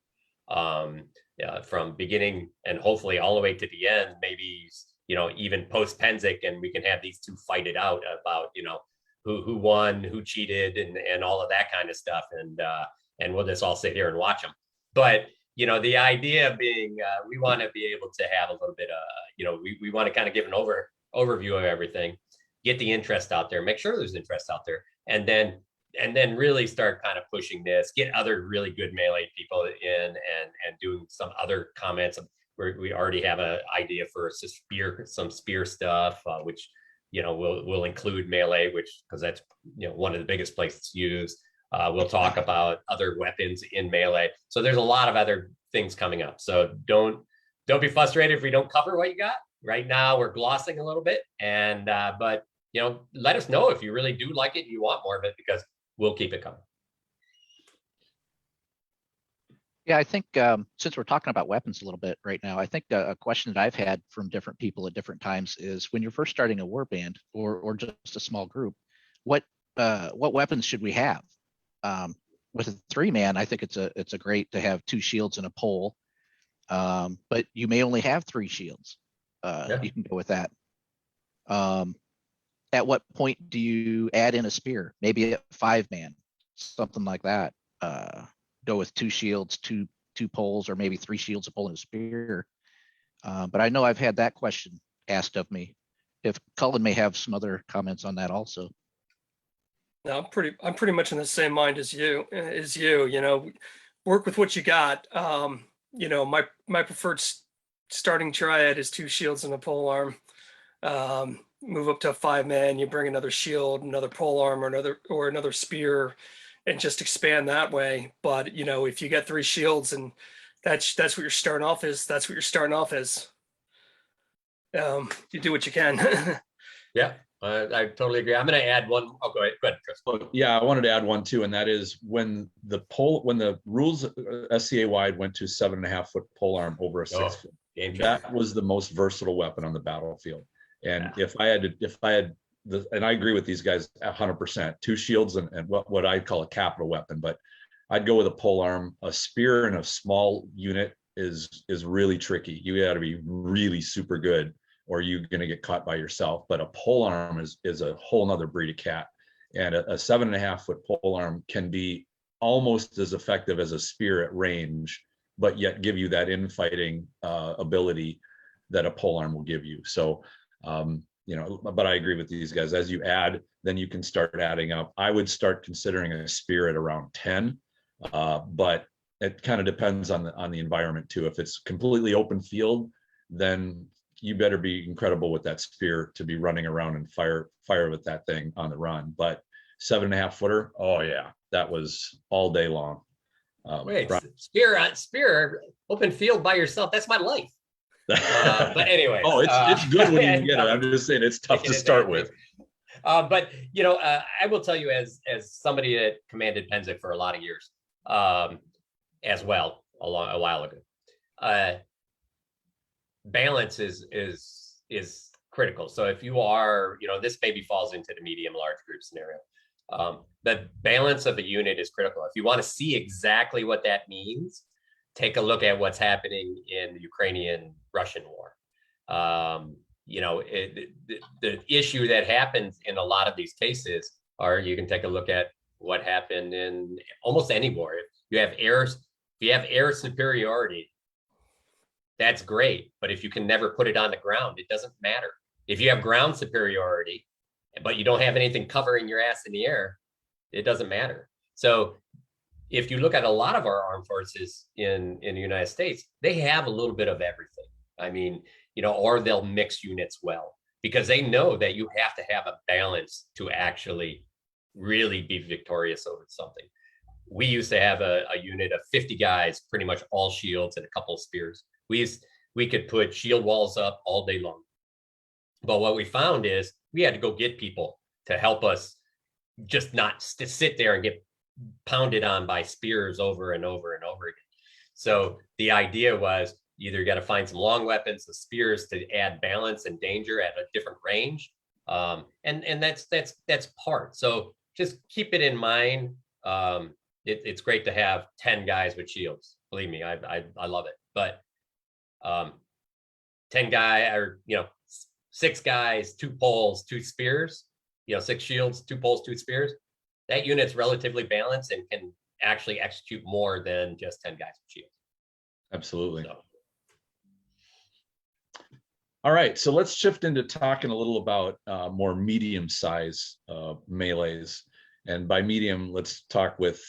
from beginning and hopefully all the way to the end, maybe, you know, even post Penzic, and we can have these two fight it out about, you know, who won, who cheated, and all of that kind of stuff. And we'll just all sit here and watch them. But, you know, the idea being, we want to be able to have a little bit of, you know, we want to kind of give an overview of everything, get the interest out there, make sure there's interest out there, and then really start kind of pushing this, get other really good melee people in, and doing some other comments. We already have an idea for some spear stuff, which, you know, we'll include melee, which, because that's, you know, one of the biggest places used. We'll talk about other weapons in melee. So there's a lot of other things coming up. So don't be frustrated if we don't cover what you got. Right now we're glossing a little bit, and but, you know, let us know if you really do like it and you want more of it, because we'll keep it coming. Yeah, I think since we're talking about weapons a little bit right now, I think a question that I've had from different people at different times is, when you're first starting a war band or just a small group, what weapons should we have? With a 3-man, I think it's a great to have 2 shields and a pole, but you may only have 3 shields. Yeah. You can go with that. At what point do you add in a spear? Maybe a 5-man, something like that. Go with 2 shields, two poles, or maybe 3 shields, a pole, and a spear. But I know I've had that question asked of me. If Culann may have some other comments on that also. No, I'm pretty much in the same mind as you. You know, work with what you got. You know, my preferred starting triad is 2 shields and a pole arm. Move up to a 5-man, you bring another shield, another pole arm, or another spear, and just expand that way. But, you know, if you get 3 shields and that's what you're starting off as, that's what you're starting off as. You do what you can. Yeah, I totally agree. I'm going to add one. Oh, go ahead, Chris. Well, yeah, I wanted to add one too, and that is when the rules SCA wide went to 7.5 foot pole arm over a 6 foot. That was the most versatile weapon on the battlefield. And if I had and I agree with these guys 100%, 2 shields and what I'd call a capital weapon, but I'd go with a pole arm. A spear in a small unit is really tricky. You got to be really super good, or you're going to get caught by yourself. But a pole arm is a whole nother breed of cat. And a 7.5 foot pole arm can be almost as effective as a spear at range, but yet give you that infighting ability that a pole arm will give you. So, you know, but I agree with these guys. As you add, then you can start adding up. I would start considering a spear at around 10, but it kind of depends on the environment too. If it's completely open field, then you better be incredible with that spear to be running around and fire with that thing on the run. But 7.5 footer, oh yeah, that was all day long. Wait, Brian- spear, open field by yourself. That's my life. But anyway. Oh, it's good when you get it. no, I'm just saying it's tough to taking start advantage. with. But I will tell you, as somebody that commanded Penzic for a lot of years, as well, a while ago, balance is critical. So if you are, this maybe falls into the medium large group scenario. The balance of a unit is critical. If you want to see exactly what that means, take a look at what's happening in the Ukrainian-Russian war. The issue that happens in a lot of these cases are, you can take a look at what happened in almost any war. If you have air superiority, that's great. But if you can never put it on the ground, it doesn't matter. If you have ground superiority, but you don't have anything covering your ass in the air, it doesn't matter. So if you look at a lot of our armed forces in the United States, they have a little bit of everything. I mean, or they'll mix units well, because they know that you have to have a balance to actually really be victorious over something. We used to have a unit of 50 guys, pretty much all shields and a couple of spears. We could put shield walls up all day long. But what we found is we had to go get people to help us, just not sit there and get pounded on by spears over and over and over again. So the idea was, either you got to find some long weapons, the spears, to add balance and danger at a different range. And that's part. So just keep it in mind. It's great to have 10 guys with shields. Believe me, I love it. But 10 guy, or 6 guys, 2 poles, 2 spears, 6 shields, 2 poles, 2 spears. That unit's relatively balanced and can actually execute more than just 10 guys with shields. Absolutely. So. All right, so let's shift into talking a little about more medium size melees. And by medium, let's talk with,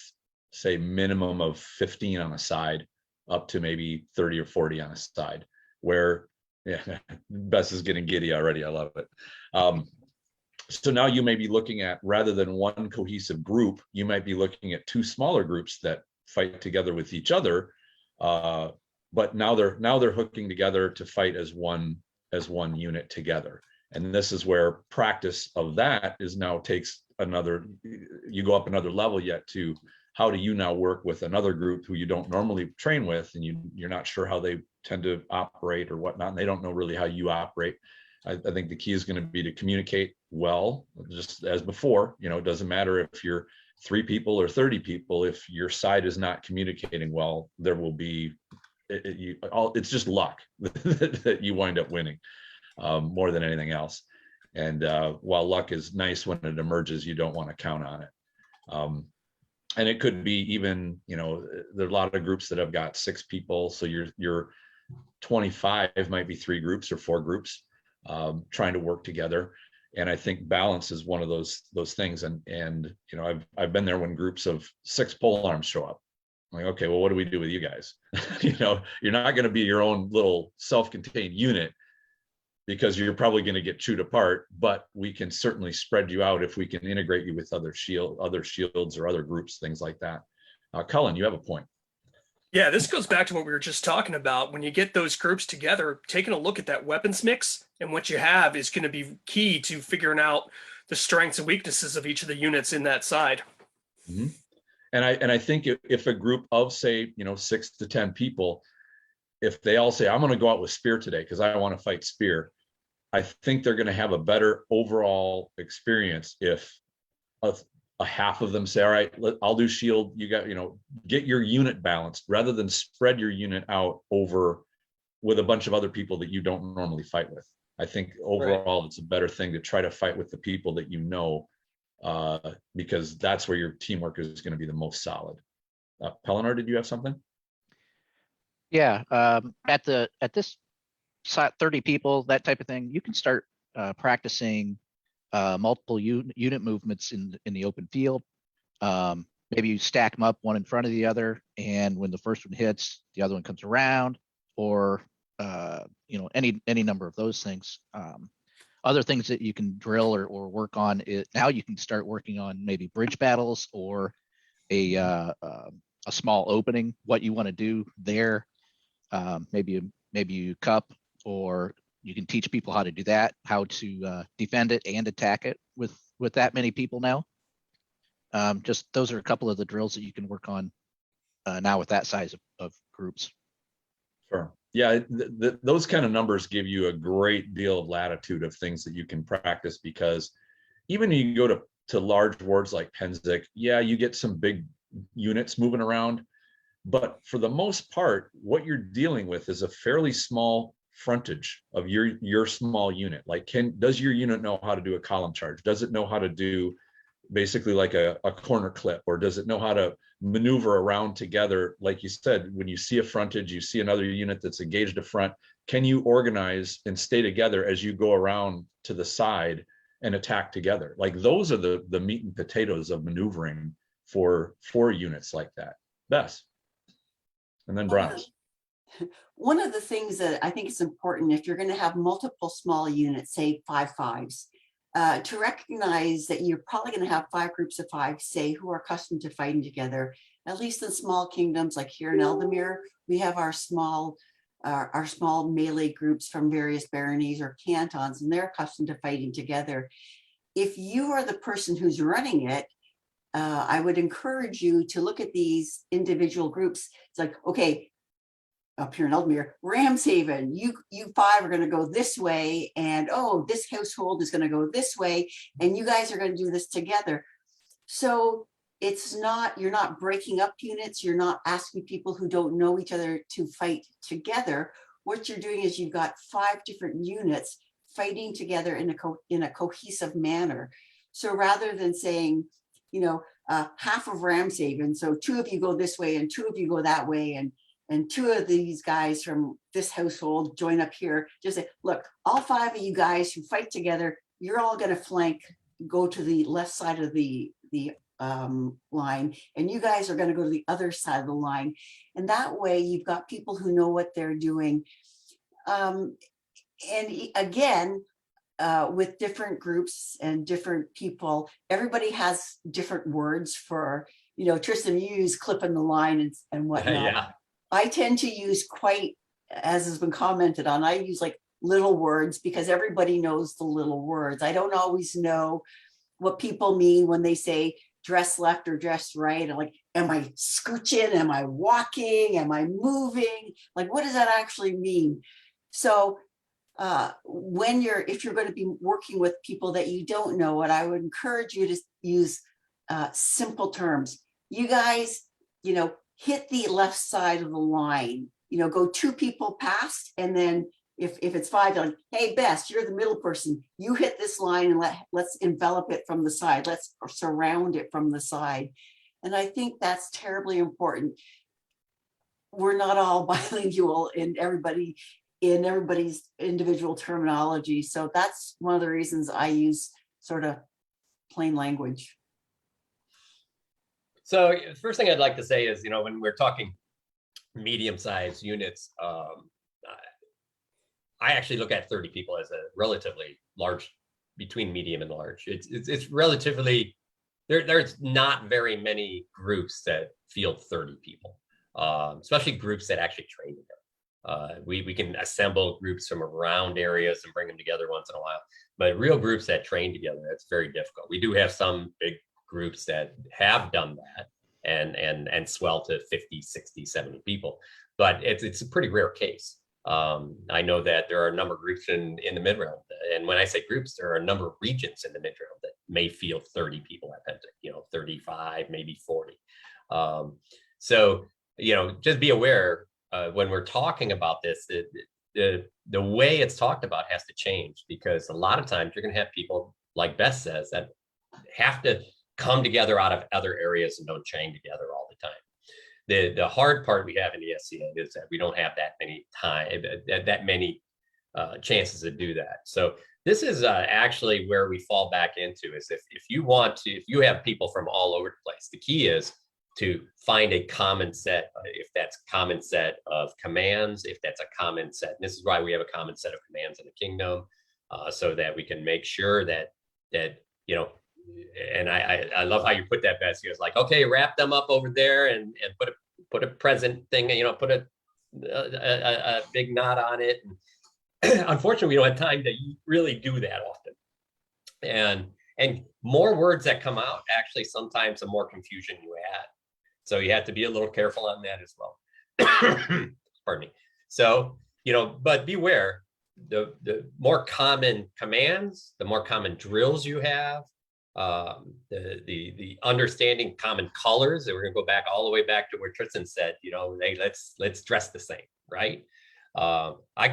say, minimum of 15 on a side, up to maybe 30 or 40 on a side, where, yeah, Bess is getting giddy already. I love it. So now you may be looking at, rather than one cohesive group, you might be looking at 2 smaller groups that fight together with each other. But now they're hooking together to fight as one unit together. And this is where practice of that is now takes another, you go up another level yet to how do you now work with another group who you don't normally train with, and you're not sure how they tend to operate or whatnot, and they don't know really how you operate. I think the key is going to be to communicate well, just as before. It doesn't matter if you're 3 people or 30 people. If your side is not communicating well, there will be, it's just luck that you wind up winning more than anything else. And while luck is nice when it emerges, you don't want to count on it. And it could be even, there are a lot of groups that have got 6 people. So you're 25 might be 3 groups or 4 groups trying to work together. And I think balance is one of those things. And I've been there when groups of 6 pole arms show up. I'm like, okay, well, what do we do with you guys? You're not going to be your own little self-contained unit, because you're probably going to get chewed apart, but we can certainly spread you out if we can integrate you with other shields or other groups, things like that. Culann, you have a point. Yeah, this goes back to what we were just talking about. When you get those groups together, taking a look at that weapons mix and what you have is going to be key to figuring out the strengths and weaknesses of each of the units in that side. Mm-hmm. And I think if a group of, say, 6 to 10 people, if they all say, I'm going to go out with spear today because I want to fight spear, I think they're going to have a better overall experience if a half of them say, all right, I'll do shield. You got, get your unit balanced rather than spread your unit out over with a bunch of other people that you don't normally fight with. I think overall, It's a better thing to try to fight with the people that because that's where your teamwork is going to be the most solid. Pelinor, did you have something? Yeah, at this 30 people, that type of thing, you can start practicing multiple unit movements in the open field. Maybe you stack them up one in front of the other, and when the first one hits, the other one comes around, or any number of those things. Other things that you can drill or work on now you can start working on maybe bridge battles or a a small opening, what you want to do there. Maybe you cup, or you can teach people how to do that, how to defend it and attack it with that many people now. Just those are a couple of the drills that you can work on now with that size of groups. Sure. Yeah, those kind of numbers give you a great deal of latitude of things that you can practice, because even when you go to large wards like Penzik, yeah, you get some big units moving around, but for the most part, what you're dealing with is a fairly small frontage of your small unit. Like, does your unit know how to do a column charge? Does it know how to do basically like a corner clip, or does it know how to maneuver around together? Like you said, when you see a frontage, you see another unit that's engaged a front, can you organize and stay together as you go around to the side and attack together? Like, those are the meat and potatoes of maneuvering for units like that. Bess. And then Bronze. One of the things that I think is important, if you're going to have multiple small units, say 5/5s, to recognize that you're probably going to have 5 groups of 5, say, who are accustomed to fighting together. At least in small kingdoms, like here in Eldamir, we have our small melee groups from various baronies or cantons, and they're accustomed to fighting together. If you are the person who's running it, I would encourage you to look at these individual groups. It's like, okay, up here in Eldamir, Ramshaven, you 5 are going to go this way, and oh, this household is going to go this way, and you guys are going to do this together. So you're not breaking up units. You're not asking people who don't know each other to fight together. What you're doing is you've got 5 different units fighting together in a cohesive manner. So rather than saying, half of Ramshaven, so 2 of you go this way and 2 of you go that way, and 2 of these guys from this household join up here. Just say, look, all 5 of you guys who fight together, you're all going to go to the left side of the line, and you guys are going to go to the other side of the line. And that way you've got people who know what they're doing. And again, with different groups and different people, everybody has different words for, Tristan, you use clipping the line and whatnot. Yeah. I tend to use quite, as has been commented on, I use like little words because everybody knows the little words. I don't always know what people mean when they say dress left or dress right. I'm like, am I scooching? Am I walking? Am I moving? Like, what does that actually mean? So if you're going to be working with people that you don't know, what I would encourage you to use simple terms. You guys, hit the left side of the line, go 2 people past, and then if it's 5, you're like, hey, Bess, you're the middle person. You hit this line and let's envelop it from the side. Let's surround it from the side. And I think that's terribly important. We're not all bilingual in everybody's individual terminology. So that's one of the reasons I use sort of plain language. So the first thing I'd like to say is, when we're talking medium-sized units, I actually look at 30 people as a relatively large, between medium and large. It's relatively, there's not very many groups that field 30 people, especially groups that actually train together. We can assemble groups from around areas and bring them together once in a while, but real groups that train together, that's very difficult. We do have some big groups that have done that and swell to 50, 60, 70 people, but it's a pretty rare case. I know that there are a number of groups in the mid-realm, and when I say groups, there are a number of regions in the mid-realm that may field 30 people at Penzik, 35, maybe 40. So, just be aware when we're talking about this, the way it's talked about has to change, because a lot of times you're going to have people, like Bess says, that have to come together out of other areas and don't train together all the time. The hard part we have in the SCA is that we don't have that many chances to do that. So this is actually where we fall back into, is if you have people from all over the place, the key is to find a common set, if that's common set of commands, if that's a common set. And this is why we have a common set of commands in the kingdom, so that we can make sure that and I love how you put that, Bess. He was like, okay, wrap them up over there and put a present thing, put a big knot on it. And unfortunately, we don't have time to really do that often. And more words that come out, actually, sometimes the more confusion you add. So you have to be a little careful on that as well. Pardon me. So, but beware, the more common commands, the more common drills you have, the understanding common colors, that we're going to go back all the way back to where Tristan said, hey, let's dress the same, right?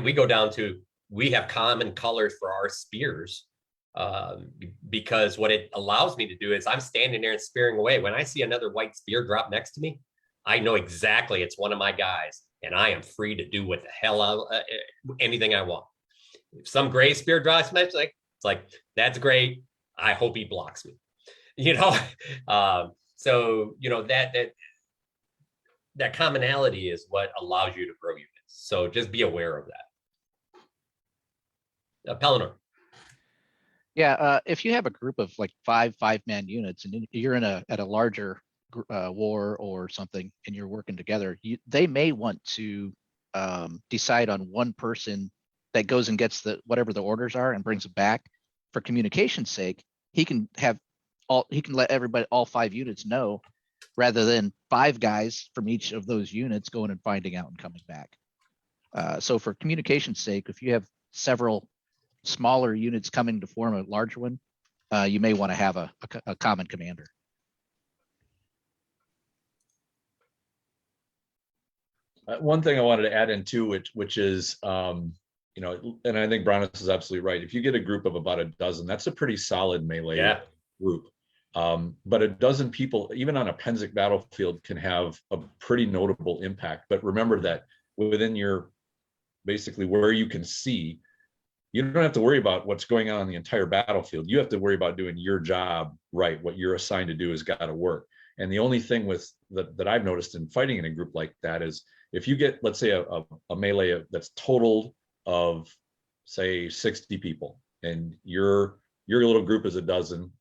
We go down to, we have common colors for our spears, because what it allows me to do is I'm standing there and spearing away. When I see another white spear drop next to me, I know exactly it's one of my guys, and I am free to do what the hell anything I want. If some gray spear drops next, it's like that's great. I hope he blocks me. So that commonality is what allows you to grow units. So just be aware of that. Pelinor. Yeah, if you have a group of like five-man units, and you're at a larger war or something, and you're working together, they may want to decide on one person that goes and gets whatever the orders are and brings it back. For communication's sake, he can let everybody, all 5 units, know, rather than 5 guys from each of those units going and finding out and coming back. So for communication's sake, if you have several smaller units coming to form a larger one, you may want to have a common commander. One thing I wanted to add in too, which is, and I think Bronis is absolutely right. If you get a group of about a dozen, that's a pretty solid melee group. But a dozen people, even on a Penzic battlefield, can have a pretty notable impact. But remember that within your, basically where you can see, you don't have to worry about what's going on the entire battlefield. You have to worry about doing your job right. What you're assigned to do has got to work. And the only thing that I've noticed in fighting in a group like that is, if you get, let's say, a melee that's totaled of, say, 60 people, and your little group is a dozen,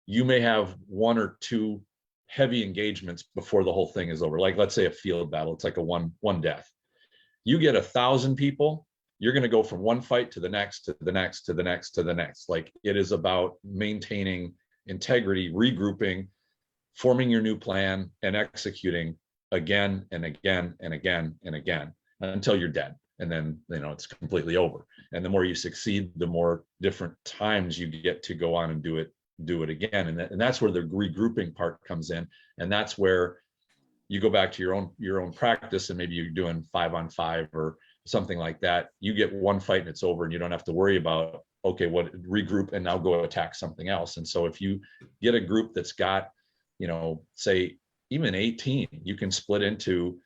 you may have 1 or 2 heavy engagements before the whole thing is over. Like, let's say a field battle, it's like a one death. You get 1,000 people, you're going to go from one fight to the next, to the next, to the next, to the next. Like, it is about maintaining integrity, regrouping, forming your new plan, and executing again and again and again and again until you're dead. And then, it's completely over. And the more you succeed, the more different times you get to go on and do it again. And that's where the regrouping part comes in. And that's where you go back to your own practice, and maybe you're doing 5-on-5 or something like that. You get one fight and it's over, and you don't have to worry about, okay, what, regroup and now go attack something else. And so if you get a group that's got, say even 18, you can split into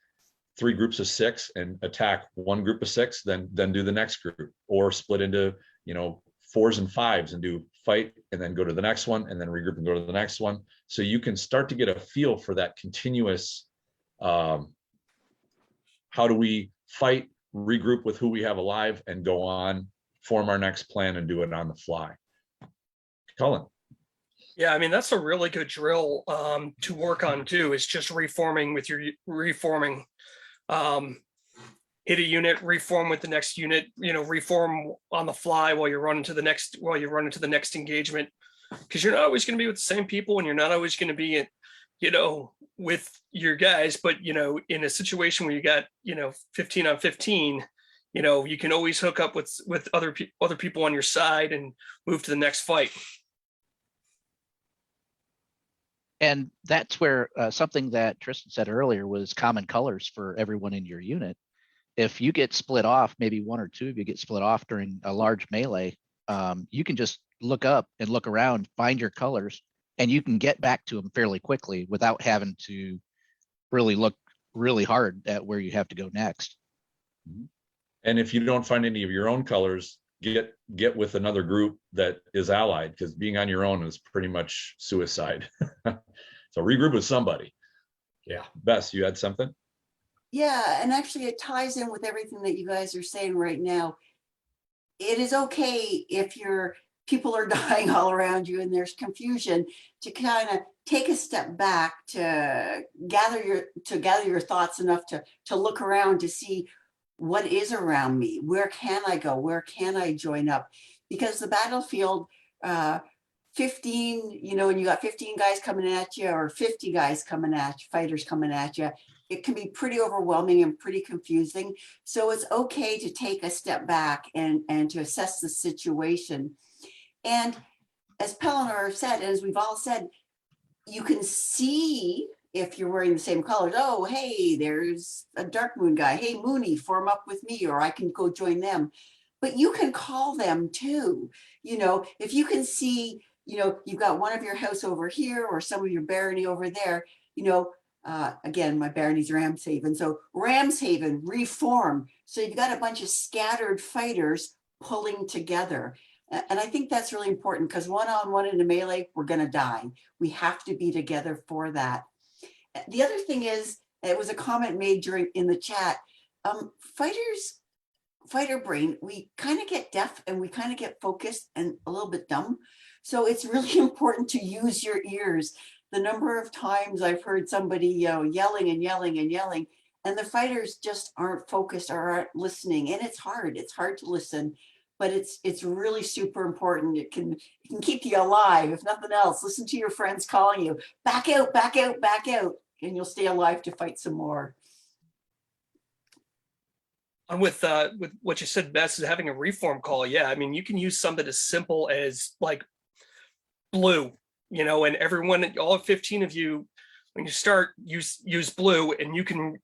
3 groups of 6 and attack one group of 6, then do the next group, or split into 4s and 5s and do fight and then go to the next one, and then regroup and go to the next one. So you can start to get a feel for that continuous, how do we fight, regroup with who we have alive, and go on, form our next plan, and do it on the fly. Culann. Yeah, I mean, that's a really good drill to work on too. It's just reforming with your reforming. Hit a unit, reform with the next unit, reform on the fly while you're running to the next engagement, because you're not always going to be with the same people, and you're not always going to be with your guys. But in a situation where you got 15 on 15, you can always hook up with other people on your side and move to the next fight. And that's where something that Tristan said earlier was common colors for everyone in your unit. If you get split off, maybe 1 or 2 of you get split off during a large melee, you can just look up and look around, find your colors, and you can get back to them fairly quickly without having to really look really hard at where you have to go next. And if you don't find any of your own colors, get with another group that is allied, because being on your own is pretty much suicide. So regroup with somebody. Yeah. Bess, you had something? Yeah, and actually it ties in with everything that you guys are saying right now. It is okay if you're people are dying all around you and there's confusion, to kind of take a step back, to gather your thoughts enough to look around, to see what is around me, where can I go, where can I join up, because the battlefield, 15, and you got 15 guys coming at you, or 50 guys coming at you, fighters coming at you, it can be pretty overwhelming and pretty confusing. So it's okay to take a step back and to assess the situation. And as Pelinor said, and as we've all said, you can see if you're wearing the same colors. Oh, hey, there's a dark moon guy. Hey, Moony, form up with me, or I can go join them. But you can call them too. If you can see, you've got one of your house over here or some of your barony over there, again, my barony's Ramshaven. So Ramshaven, reform. So you've got a bunch of scattered fighters pulling together. And I think that's really important, because one-on-one in a melee, we're going to die. We have to be together for that. The other thing is, it was a comment made in the chat, fighter brain, we kind of get deaf and we kind of get focused and a little bit dumb. So it's really important to use your ears. The number of times I've heard somebody yelling and yelling and yelling, and the fighters just aren't focused or aren't listening. And it's hard to listen, but it's really super important. It can keep you alive. If nothing else, listen to your friends calling you, back out, back out, back out, and you'll stay alive to fight some more. And with what you said, Bess, is having a reform call. Yeah, I mean, you can use something as simple as like blue, and everyone, all 15 of you, when you start, use blue, and you can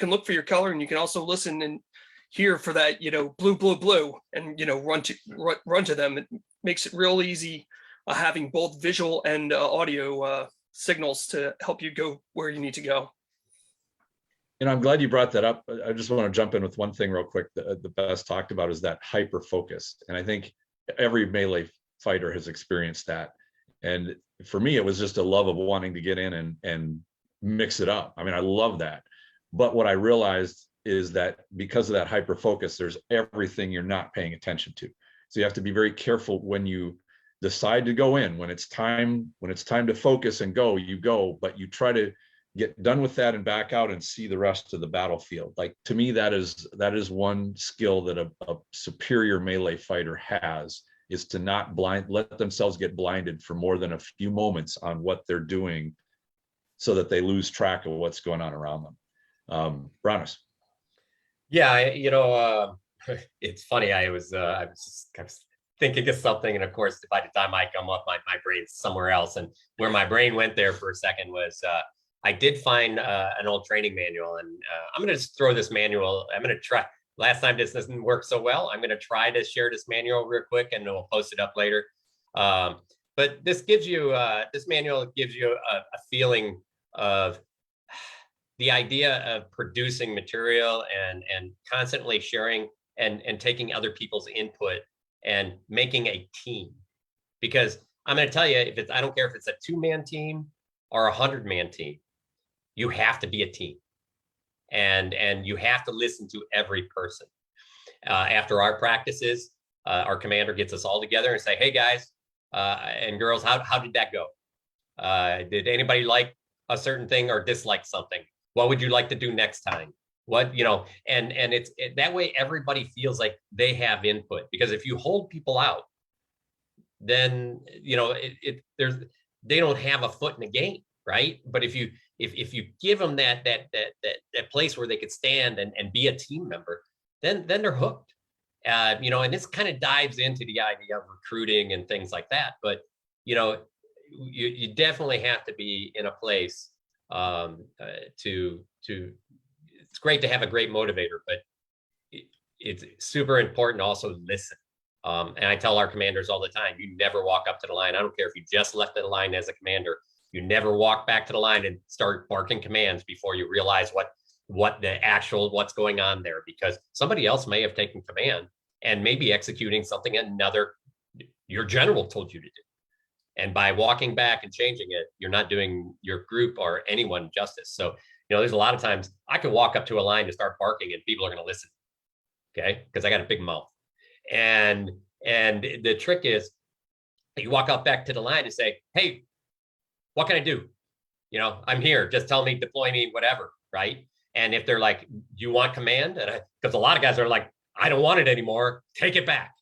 look for your color, and you can also listen and hear for that, blue, blue, blue, and run to them. It makes it real easy having both visual and audio signals to help you go where you need to go. I'm glad you brought that up. I just want to jump in with one thing real quick that the Bess talked about, is that hyper focus. And I think every melee fighter has experienced that. And for me, it was just a love of wanting to get in and mix it up. I mean, I love that. But what I realized is that because of that hyper focus, there's everything you're not paying attention to. So you have to be very careful when you decide to go in. When it's time to focus and go, you go, but you try to get done with that and back out and see the rest of the battlefield. Like, to me, that is one skill that a superior melee fighter has, is to not let themselves get blinded for more than a few moments on what they're doing, so that they lose track of what's going on around them. Bronis. Yeah, it's funny. I was thinking of something, and of course, by the time I come up, my brain's somewhere else. And where my brain went there for a second was, I did find an old training manual, and I'm going to just throw this manual. I'm going to try. Last time this doesn't work so well, I'm going to try to share this manual real quick, and we'll post it up later. But this manual gives you a feeling of the idea of producing material and constantly sharing and taking other people's input and making a team. Because I'm going to tell you, I don't care if it's a 2-man team or a 100-man team, you have to be a team, and you have to listen to every person. After our practices, our commander gets us all together and say, "Hey guys and girls, how did that go? Did anybody like a certain thing or dislike something? What would you like to do next time? What, and it's that way everybody feels like they have input. Because if you hold people out, then they don't have a foot in the game, right? But if you give them that place where they could stand and be a team member, then they're hooked. And this kind of dives into the idea of recruiting and things like that. But you definitely have to be in a place to it's great to have a great motivator, but it's super important to also listen. And I tell our commanders all the time, you never walk up to the line. I don't care if you just left the line as a commander. You never walk back to the line and start barking commands before you realize what's going on there, because somebody else may have taken command and maybe executing something your general told you to do. And by walking back and changing it, you're not doing your group or anyone justice. So, there's a lot of times I could walk up to a line and start barking and people are going to listen. Okay. Because I got a big mouth. And And the trick is you walk out back to the line and say, hey, what can I do? You know, I'm here. Just tell me, deploy me, whatever, right? And if they're like, do you want command? And because a lot of guys are like, I don't want it anymore. Take it back,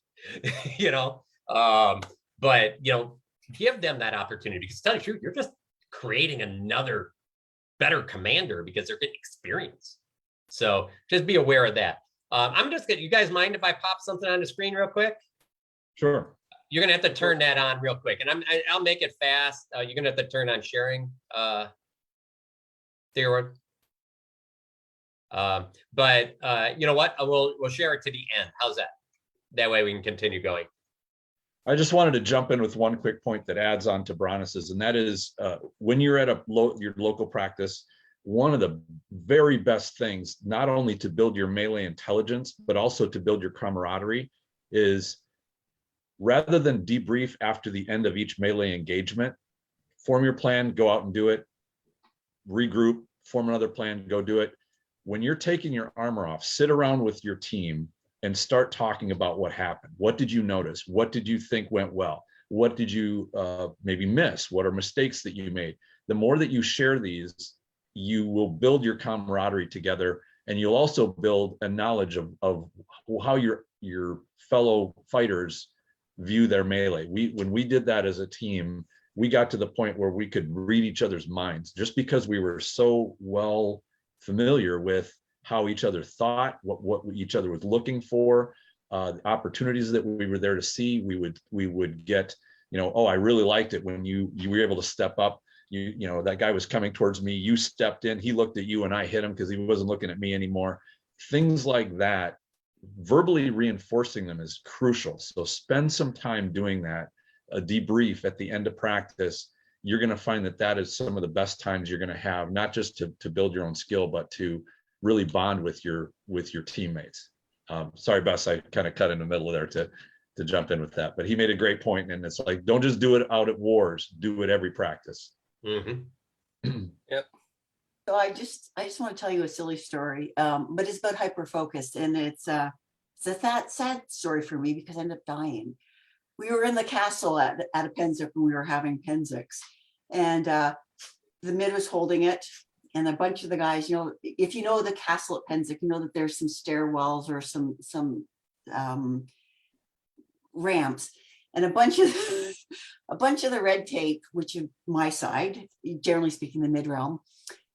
you know. But you know, give them that opportunity, because to tell you the truth, you're just creating another better commander because they're getting experience. So just be aware of that. I'm just gonna, you guys mind if I pop something on the screen real quick? Sure. You're gonna have to turn that on real quick, and I'll make it fast. You're gonna have to turn on sharing, Theodore. But you know what? We'll share it to the end. How's that? That way we can continue going. I just wanted to jump in with one quick point that adds on to Bronis's, and that is when you're at your local practice, one of the very best things, not only to build your melee intelligence, but also to build your camaraderie, is rather than debrief after the end of each melee engagement, form your plan, go out and do it, regroup, form another plan, go do it. When you're taking your armor off, sit around with your team and start talking about what happened. What did you notice? What did you think went well? What did you maybe miss? What are mistakes that you made? The more that you share these, you will build your camaraderie together, and you'll also build a knowledge of how your fellow fighters view their melee. When we did that as a team, we got to the point where we could read each other's minds, just because we were so well familiar with how each other thought, what each other was looking for, the opportunities that we were there to see. We would get, you know, oh, I really liked it when you were able to step up. You know, that guy was coming towards me, you stepped in, he looked at you and I hit him because he wasn't looking at me anymore. Things like that, verbally reinforcing them is crucial. So spend some time doing that, a debrief at the end of practice. You're going to find that that is some of the best times you're going to have, not just to build your own skill, but to really bond with your teammates. Sorry, Bess, I kind of cut in the middle there to jump in with that, but he made a great point, and it's like, don't just do it out at wars, do it every practice. Mm-hmm. Yep. So I just want to tell you a silly story, but it's about hyper-focused, and it's a sad story for me because I ended up dying. We were in the castle at a Penzik when we were having Penzicks, and the mid was holding it, and a bunch of the guys, you know, if you know the castle at Penzik, you know that there's some stairwells or some ramps, and a bunch of the red tape, which is my side, generally speaking, the mid realm,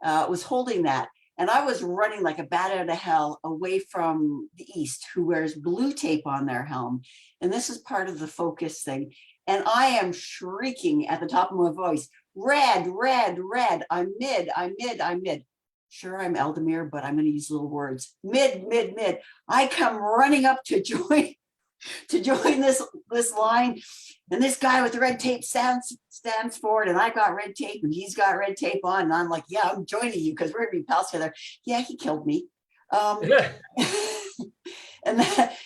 was holding that. And I was running like a bat out of hell away from the East, who wears blue tape on their helm. And this is part of the focus thing. And I am shrieking at the top of my voice, red, red, red, I'm mid, I'm mid, I'm mid. Sure, I'm Eldemir, but I'm going to use little words. Mid, mid, mid. I come running up to join this line, and this guy with the red tape stands forward, and I got red tape and he's got red tape on, and I'm like, yeah, I'm joining you because we're gonna be pals together. Yeah, he killed me. and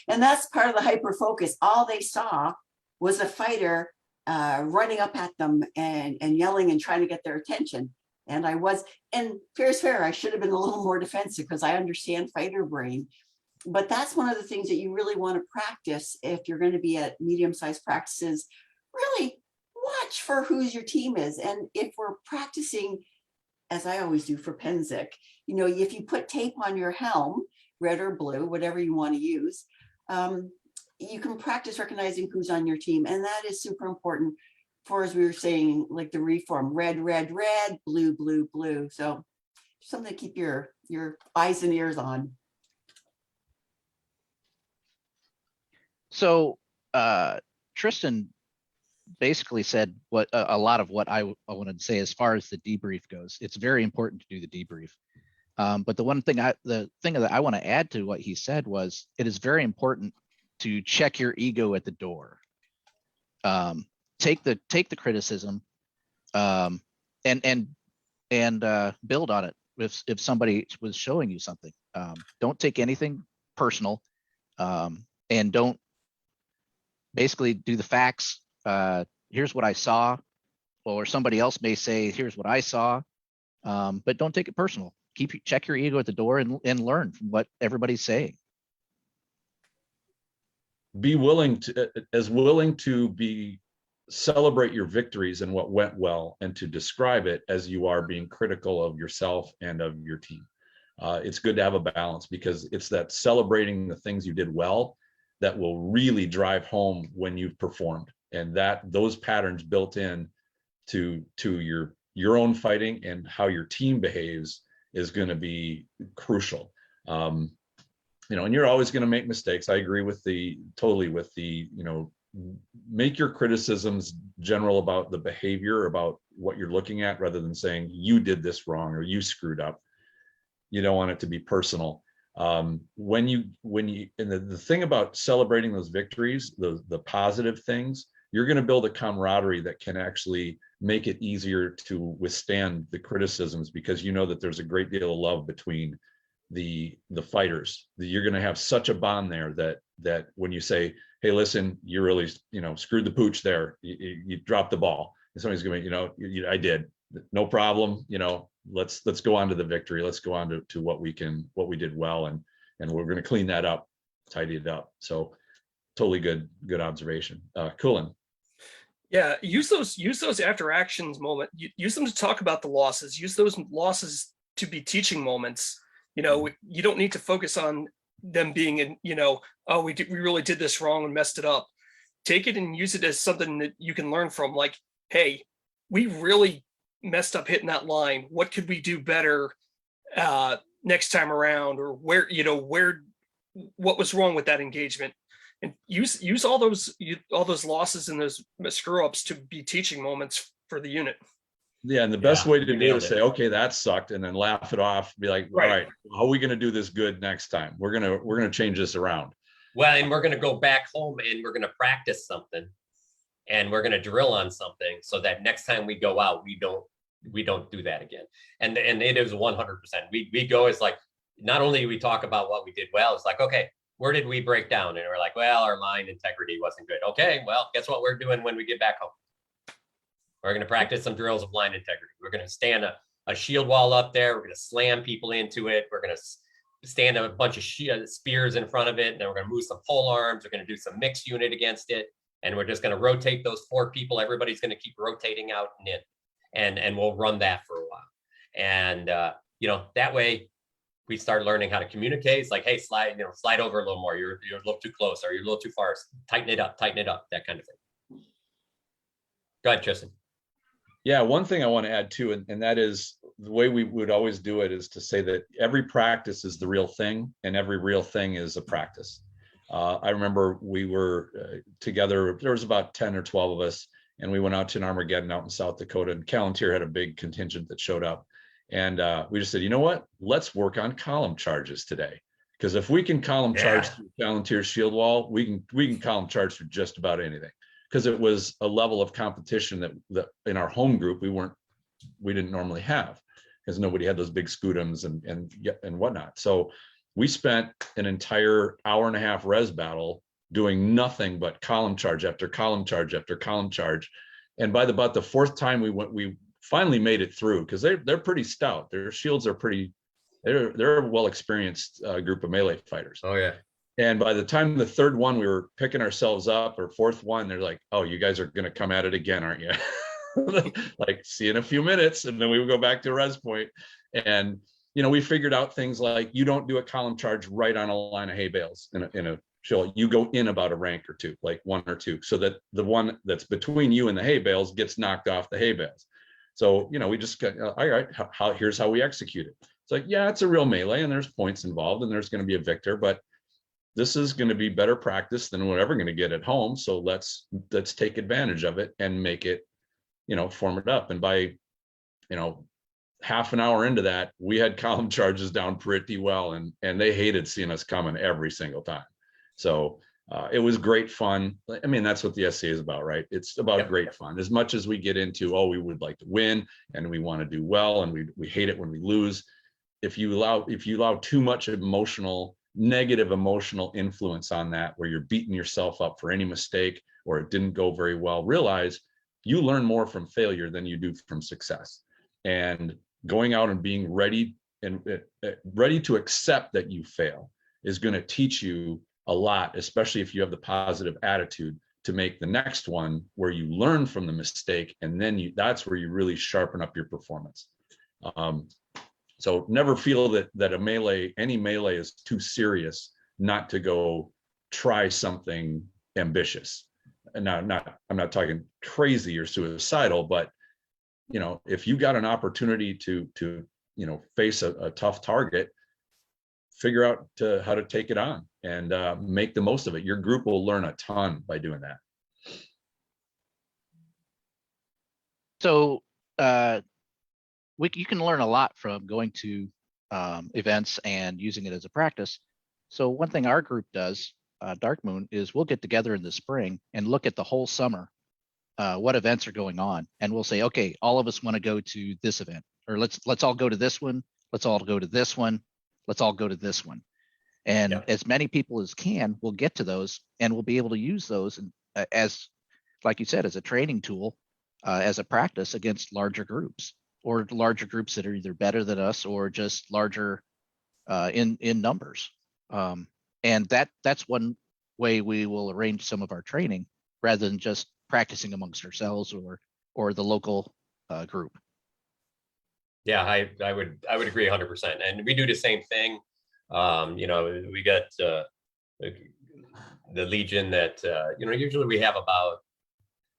that's part of the hyper focus. All they saw was a fighter running up at them and yelling and trying to get their attention. And fair, I should have been a little more defensive because I understand fighter brain. But that's one of the things that you really want to practice if you're going to be at medium-sized practices. Really watch for who's your team is. And if we're practicing, as I always do for Penzik, you know, if you put tape on your helm, red or blue, whatever you want to use, you can practice recognizing who's on your team. And that is super important for, as we were saying, like the reform, red, red, red, blue, blue, blue. So something to keep your eyes and ears on. So Tristan basically said what a lot of what I wanted to say as far as the debrief goes. It's very important to do the debrief. But the thing that I want to add to what he said was, it is very important to check your ego at the door. Take the criticism and build on it. If somebody was showing you something, don't take anything personal, and don't basically do the facts. Here's what I saw, or somebody else may say, here's what I saw, but don't take it personal. Check your ego at the door and learn from what everybody's saying. be willing to be celebrate your victories and what went well, and to describe it as you are being critical of yourself and of your team. It's good to have a balance, because it's that celebrating the things you did well that will really drive home when you've performed, and that those patterns built in to your own fighting and how your team behaves is going to be crucial. And you're always going to make mistakes. I agree with make your criticisms general about the behavior, about what you're looking at, rather than saying you did this wrong or you screwed up. You don't want it to be personal. When you and the thing about celebrating those victories, the positive things, you're going to build a camaraderie that can actually make it easier to withstand the criticisms, because you know that there's a great deal of love between the fighters. You're going to have such a bond there that when you say, hey, listen, you really screwed the pooch there, you dropped the ball, and somebody's going to I did, no problem, let's go on to the victory, let's go on to what we did well, and we're going to clean that up, tidy it up. So totally good observation. Culann. Yeah, use those after actions use them to talk about the losses, use those losses to be teaching moments. You don't need to focus on them being oh, we really did this wrong and messed it up. Take it and use it as something that you can learn from, like, hey, we really messed up hitting that line. What could we do better next time around? Or what was wrong with that engagement? And use all those losses and those screw ups to be teaching moments for the unit. Yeah, and the best way to do it is say, okay, that sucked, and then laugh it off. Be like, all right, how are we going to do this good next time? We're gonna change this around. Well, and we're going to go back home and we're going to practice something, and we're going to drill on something, so that next time we go out, we don't do that again. And it is 100%. We go as like, not only do we talk about what we did well, it's like, okay, where did we break down? And we're like, well, our line integrity wasn't good. Okay, well, guess what we're doing when we get back home? We're going to practice some drills of line integrity. We're going to stand a shield wall up there. We're going to slam people into it. We're going to stand a bunch of spears in front of it. And then we're going to move some pole arms. We're going to do some mixed unit against it. And we're just going to rotate those 4 people. Everybody's going to keep rotating out and in. And we'll run that for a while. And, that way we start learning how to communicate. It's like, hey, slide over a little more. You're a little too close, or you're a little too far. Tighten it up, that kind of thing. Go ahead, Tristan. Yeah, one thing I want to add too, and that is the way we would always do it, is to say that every practice is the real thing, and every real thing is a practice. I remember we were together, there was about 10 or 12 of us, and we went out to an Armageddon out in South Dakota, and Palinor had a big contingent that showed up. And we just said, you know what, let's work on column charges today. Because if we can column charge through Palinor's shield wall, we can column charge through just about anything. Because it was a level of competition that in our home group we didn't normally have, because nobody had those big scutums and whatnot. So we spent an entire hour-and-a-half res battle doing nothing but column charge after column charge after column charge. And by about the 4th time we finally made it through, because they're pretty stout. Their shields are they're a well-experienced group of melee fighters. Oh yeah. And by the time the 3rd one, we were picking ourselves up, or 4th one, they're like, oh, you guys are going to come at it again, aren't you? Like, see you in a few minutes. And then we would go back to res point. And, we figured out things like, you don't do a column charge right on a line of hay bales in a shield. You go in about a rank or 2, like 1 or 2, so that the one that's between you and the hay bales gets knocked off the hay bales. So, we just got, all right, here's how we execute it. It's like, yeah, it's a real melee, and there's points involved, and there's going to be a victor, but this is going to be better practice than we're ever going to get at home. So let's take advantage of it and make it, form it up. And by, half an hour into that, we had column charges down pretty well, and they hated seeing us coming every single time. So it was great fun. I mean, that's what the SCA is about, right? It's about great fun. As much as we get into, we would like to win and we want to do well, and we hate it when we lose. If you allow too much negative emotional influence on that, where you're beating yourself up for any mistake or it didn't go very well, realize you learn more from failure than you do from success. And going out and being ready to accept that you fail is going to teach you a lot, especially if you have the positive attitude to make the next one where you learn from the mistake, and then that's where you really sharpen up your performance. So never feel that any melee is too serious not to go try something ambitious. And I'm not talking crazy or suicidal, but if you got an opportunity to face a tough target, figure out how to take it on and make the most of it. Your group will learn a ton by doing that. So you can learn a lot from going to events and using it as a practice. So one thing our group does, Dark Moon, is we'll get together in the spring and look at the whole summer, what events are going on, and we'll say, okay, all of us want to go to this event, or let's all go to this one, let's all go to this one, let's all go to this one, and as many people as can will get to those, and we'll be able to use those as, like you said, as a training tool, as a practice against larger groups, or larger groups that are either better than us or just larger in numbers. And that's one way we will arrange some of our training, rather than just practicing amongst ourselves or the local group. Yeah, I would agree 100%. And we do the same thing. We got the Legion that, usually we have about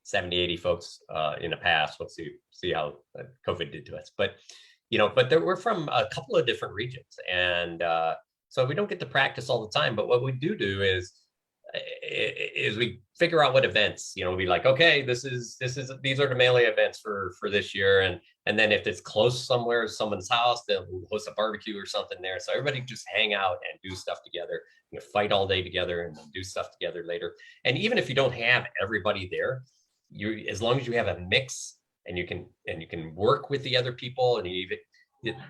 70, 80 folks in the past. Let's see how COVID did to us. But we're from a couple of different regions. And so we don't get to practice all the time. But what we do is we figure out what events, we like, okay, these are the melee events for this year. And then if it's close somewhere, someone's house, they'll host a barbecue or something there. So everybody just hang out and do stuff together, fight all day together and do stuff together later. And even if you don't have everybody there, as long as you have a mix and you can work with the other people, and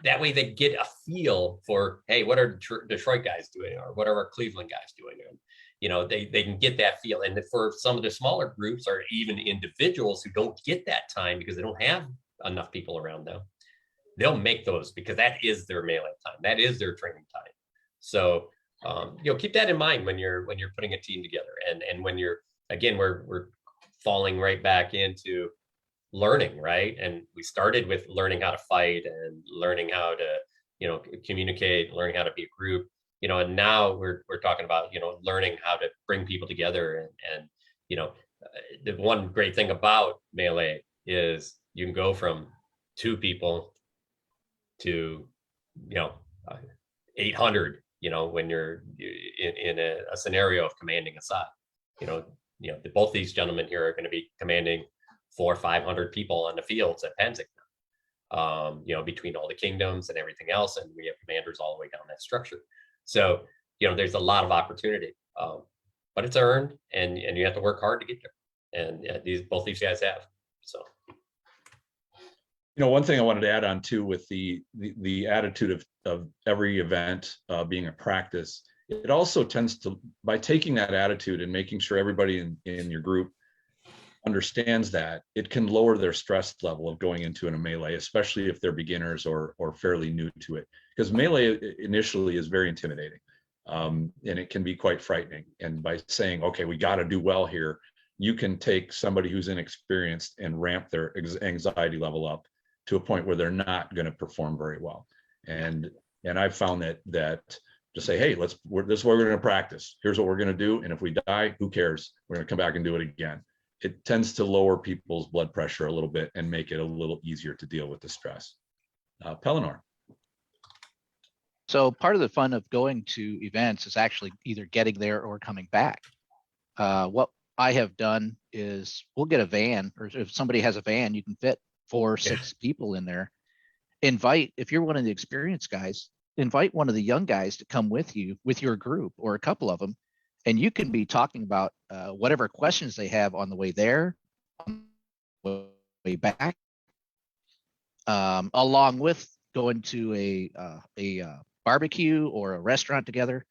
that way they get a feel for, hey, what are Detroit guys doing, or what are our Cleveland guys doing? And, they can get that feel. And for some of the smaller groups, or even individuals who don't get that time because they don't have enough people around them, they'll make those, because that is their melee time. That is their training time. So, keep that in mind when you're putting a team together, and when we're falling right back into learning, right? And we started with learning how to fight and learning how to, communicate, learning how to be a group, and now we're talking about, learning how to bring people together. And the one great thing about melee is you can go from 2 people to, 800, when you're in a scenario of commanding a side. Both these gentlemen here are going to be commanding 400 or 500 people on the fields at Penzing, between all the kingdoms and everything else. And we have commanders all the way down that structure. So, there's a lot of opportunity, but it's earned, and you have to work hard to get there. And both these guys have. So, one thing I wanted to add on too, with the attitude of every event being a practice, it also tends to, by taking that attitude and making sure everybody in your group understands that, it can lower their stress level of going into a melee, especially if they're beginners or fairly new to it, because melee initially is very intimidating, and it can be quite frightening. And by saying, okay, we got to do well here, you can take somebody who's inexperienced and ramp their anxiety level up to a point where they're not going to perform very well. And I've found that just say, hey, this is what we're going to practice. Here's what we're going to do. And if we die, who cares? We're going to come back and do it again. It tends to lower people's blood pressure a little bit and make it a little easier to deal with the stress. Pelinor. So part of the fun of going to events is actually either getting there or coming back. What I have done is we'll get a van, or if somebody has a van, you can fit 4 or 6 people in there. If you're one of the experienced guys, invite one of the young guys to come with you, with your group, or a couple of them, and you can be talking about whatever questions they have on the way there, on the way back, along with going to a barbecue or a restaurant together.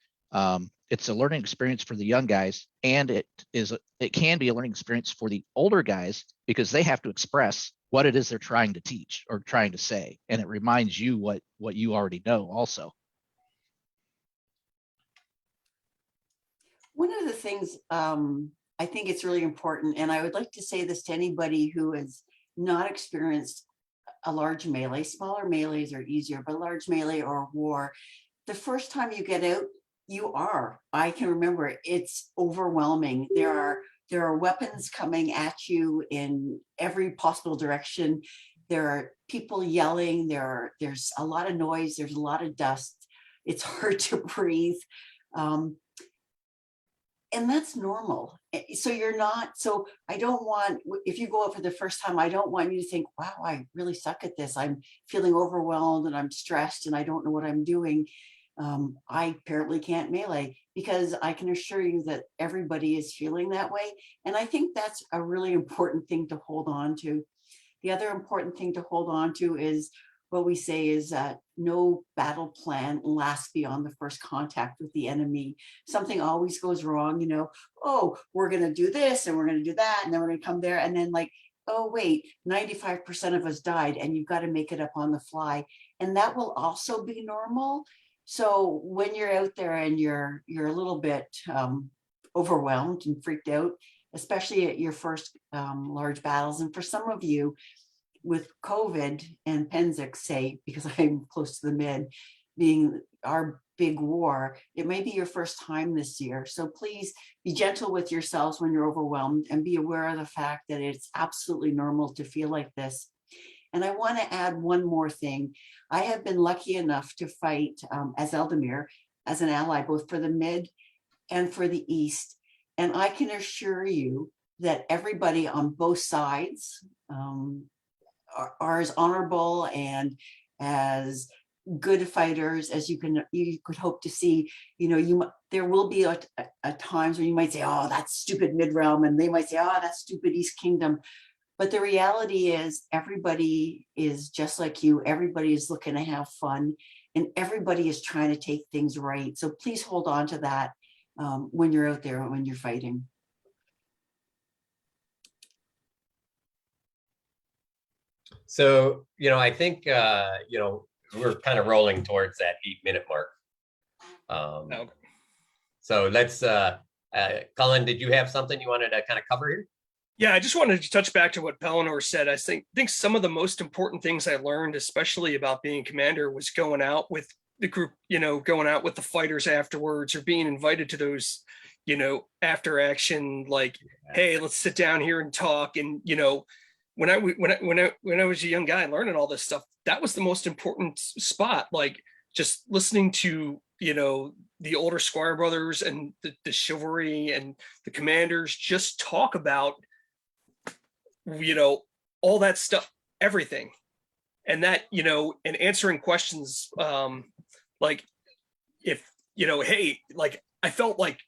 It's a learning experience for the young guys, and it can be a learning experience for the older guys, because they have to express what it is they're trying to teach or trying to say, and it reminds you what you already know also. One of the things I think it's really important, and I would like to say this to anybody who has not experienced a large melee. Smaller melees are easier, but large melee or war, the first time you get out, I can remember it, it's overwhelming. There are weapons coming at you in every possible direction. There are people yelling. There's a lot of noise. There's a lot of dust. It's hard to breathe. And that's normal. So I don't want, if you go out for the first time, I don't want you to think, wow, I really suck at this. I'm feeling overwhelmed and I'm stressed and I don't know what I'm doing. I apparently can't melee, because I can assure you that everybody is feeling that way. And I think that's a really important thing to hold on to. The other important thing to hold on to is what we say is that no battle plan lasts beyond the first contact with the enemy. Something always goes wrong, oh, we're going to do this and we're going to do that. And then we're going to come there. And then oh, wait, 95% of us died and you've got to make it up on the fly. And that will also be normal. So when you're out there and you're a little bit overwhelmed and freaked out, especially at your first large battles, and for some of you with COVID and Pennsic, say, because I'm close to the mid, being our big war, it may be your first time this year. So please be gentle with yourselves when you're overwhelmed and be aware of the fact that it's absolutely normal to feel like this. And I want to add one more thing. I have been lucky enough to fight as Eldamir, as an ally, both for the mid and for the east. And I can assure you that everybody on both sides are as honorable and as good fighters as you could hope to see. There will be a times when you might say, oh, that's stupid mid realm, and they might say, oh, that's stupid East Kingdom. But the reality is everybody is just like you. Everybody is looking to have fun and everybody is trying to take things right. So please hold on to that when you're out there, when you're fighting. So, I think, we're kind of rolling towards that 8-minute mark. Okay. So let's, Culann, did you have something you wanted to kind of cover here? Yeah, I just wanted to touch back to what Pelinor said. I think some of the most important things I learned, especially about being commander, was going out with the group, going out with the fighters afterwards, or being invited to those, after action, hey, let's sit down here and talk. And, when I was a young guy learning all this stuff, that was the most important spot. Just listening to, the older Squire brothers and the chivalry and the commanders just talk about, all that stuff, everything. And that, and answering questions, if, hey, I felt like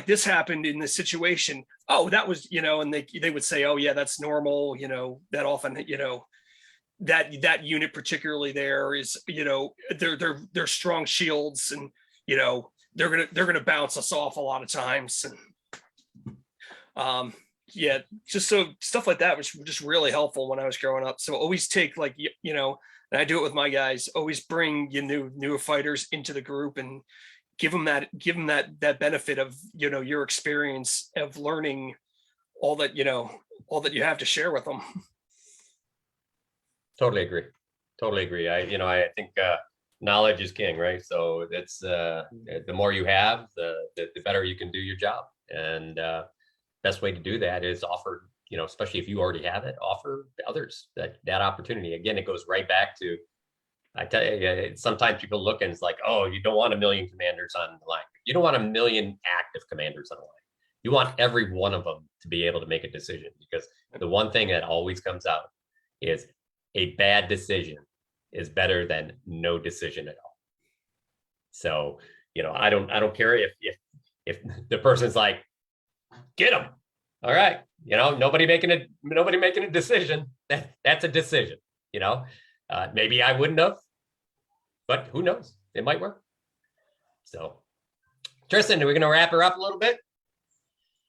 this happened in this situation. Oh, that was, and they would say, oh yeah, that's normal. That often, that unit particularly there is, they're strong shields, and, they're going to bounce us off a lot of times. And, yeah, just so stuff like that was just really helpful when I was growing up. So always take and I do it with my guys, always bring newer fighters into the group and give them that benefit of, your experience of learning all that you have to share with them. Totally agree. I think knowledge is king, right? So it's the more you have, the better you can do your job. And best way to do that is offer, especially if you already have it, offer others that opportunity. Again, it goes right back to, I tell you, sometimes people look and it's like, oh, you don't want 1 million commanders on the line. You don't want 1 million active commanders on the line. You want every one of them to be able to make a decision, because the one thing that always comes out is a bad decision is better than no decision at all. So, I don't care if the person's like, get them. All right. Nobody making a decision. That's a decision, maybe I wouldn't have, but who knows? It might work. So Tristan, are we going to wrap her up a little bit?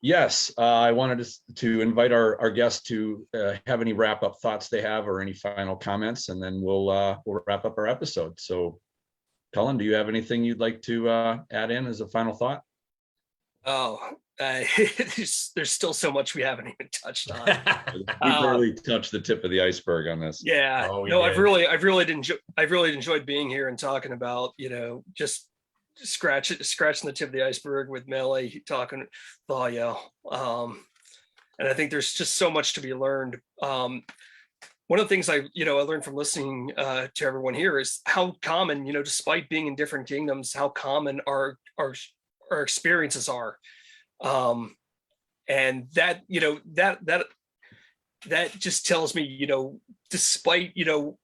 Yes, I wanted to invite our guests to have any wrap up thoughts they have or any final comments, and then we'll wrap up our episode. So Culann, do you have anything you'd like to add in as a final thought? Oh, there's still so much we haven't even touched on. We barely touched the tip of the iceberg on this. Yeah, Oh, we no, did. I've really enjoyed being here and talking about, just scratching the tip of the iceberg with Melee, talking Vallejo. And I think there's just so much to be learned. One of the things I learned from listening to everyone here is how common, despite being in different kingdoms, how common our experiences are. And that, that just tells me, despite,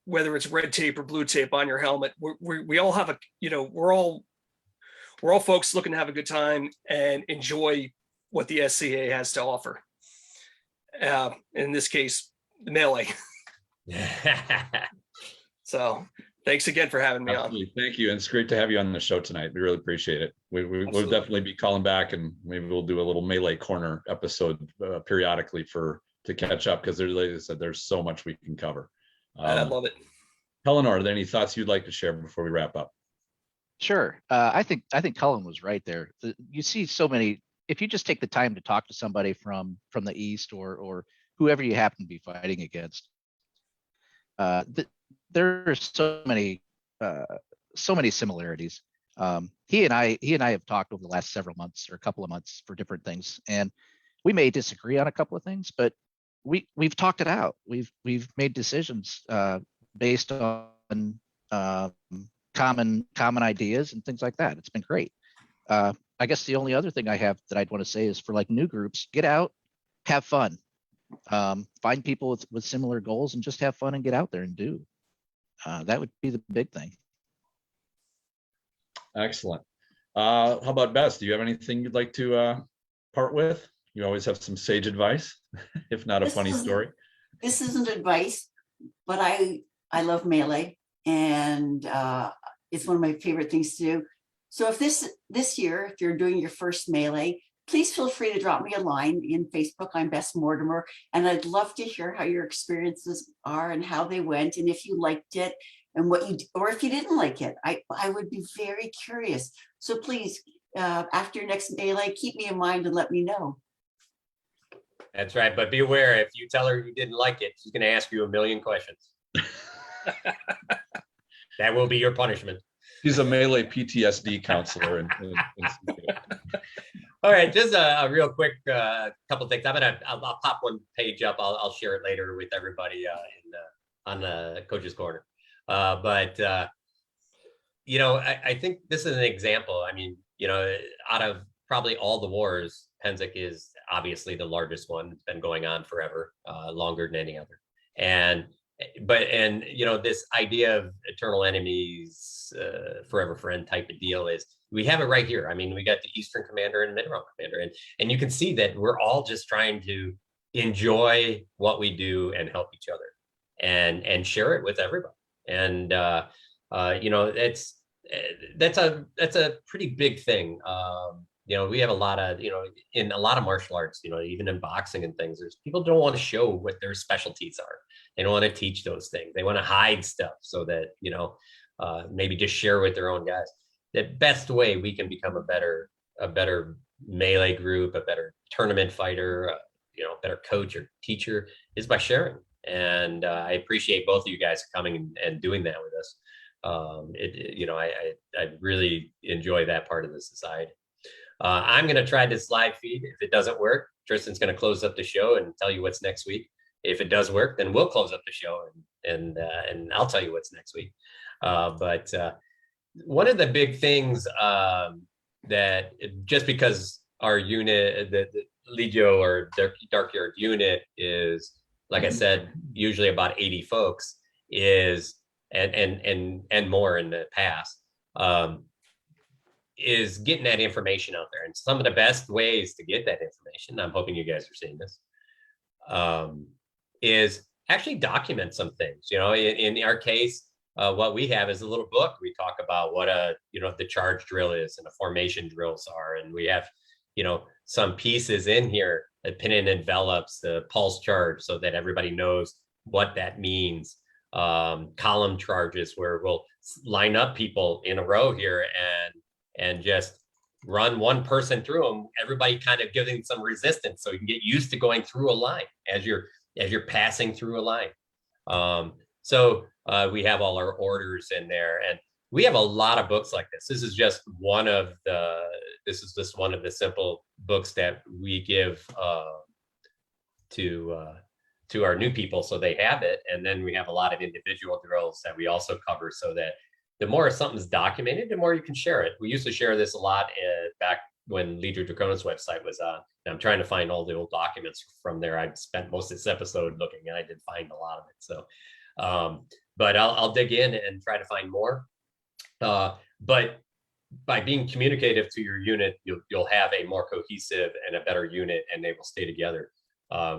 whether it's red tape or blue tape on your helmet, we all have we're all folks looking to have a good time and enjoy what the SCA has to offer. In this case, the Melee. So thanks again for having me Absolutely. Thank you. And it's great to have you on the show tonight. We really appreciate it. We'll definitely be calling back, and maybe we'll do a little Melee Corner episode periodically to catch up, because like I said, there's so much we can cover. I love it. Pelinor, are there any thoughts you'd like to share before we wrap up? Sure. I think Culann was right there. You see so many. If you just take the time to talk to somebody from the East or whoever you happen to be fighting against, there are so many similarities. He and I have talked over the last several months or a couple of months for different things, and we may disagree on a couple of things, but we've talked it out. We've made decisions based on common ideas and things like that. It's been great. I guess the only other thing I have that I'd want to say is for like new groups, get out, have fun, find people with similar goals, and just have fun and get out there and do. That would be the big thing. Excellent. How about Bess? Do you have anything you'd like to part with? You always have some sage advice, if not a funny story. This isn't advice, but I love Melee, and it's one of my favorite things to do. So if this year, if you're doing your first Melee, please feel free to drop me a line in Facebook. I'm Bess Mortimer, and I'd love to hear how your experiences are and how they went, and if you liked it and or if you didn't like it. I would be very curious. So please, after your next Melee, keep me in mind and let me know. That's right. But be aware, if you tell her you didn't like it, she's going to ask you a million questions. That will be your punishment. He's a Melee PTSD counselor. All right, just a real quick couple things. I'll pop one page up. I'll share it later with everybody on the Coach's Corner. But I think this is an example. I mean, out of probably all the wars, Pennsic is obviously the largest one. It's been going on forever, longer than any other. And this idea of eternal enemies, forever friend type of deal is, we have it right here. I mean, we got the Eastern Commander and Mid-Realm Commander, and you can see that we're all just trying to enjoy what we do and help each other and share it with everybody. And that's a pretty big thing. We have a lot of, in a lot of martial arts, even in boxing and things, there's people don't want to show what their specialties are. They don't want to teach those things. They want to hide stuff so that, maybe just share with their own guys. The best way we can become a better Melee group, a better tournament fighter, better coach or teacher is by sharing. And I appreciate both of you guys coming and doing that with us. I really enjoy that part of the society. I'm going to try this live feed. If it doesn't work, Tristan's going to close up the show and tell you what's next week. If it does work, then we'll close up the show and I'll tell you what's next week. But one of the big things that just because our unit, the Legio or Dark Yard unit is, like I said, usually about 80 folks, is and more in the past, is getting that information out there. And some of the best ways to get that information, I'm hoping you guys are seeing this, is actually document some things. In our case, what we have is a little book. We talk about what the charge drill is and the formation drills are, and we have some pieces in here that pin and envelops the pulse charge so that everybody knows what that means. Column charges, where we'll line up people in a row here and just run one person through them, everybody kind of giving some resistance, so you can get used to going through a line as you're passing through a line. We have all our orders in there, and we have a lot of books like this. This is just one of the simple books that we give to our new people, so they have it. And then we have a lot of individual drills that we also cover, so that the more something's documented, the more you can share it. We used to share this a lot back when Leader Draconis website was on. And I'm trying to find all the old documents from there. I spent most of this episode looking, and I did find a lot of it. So, but I'll dig in and try to find more. But by being communicative to your unit, you'll have a more cohesive and a better unit, and they will stay together.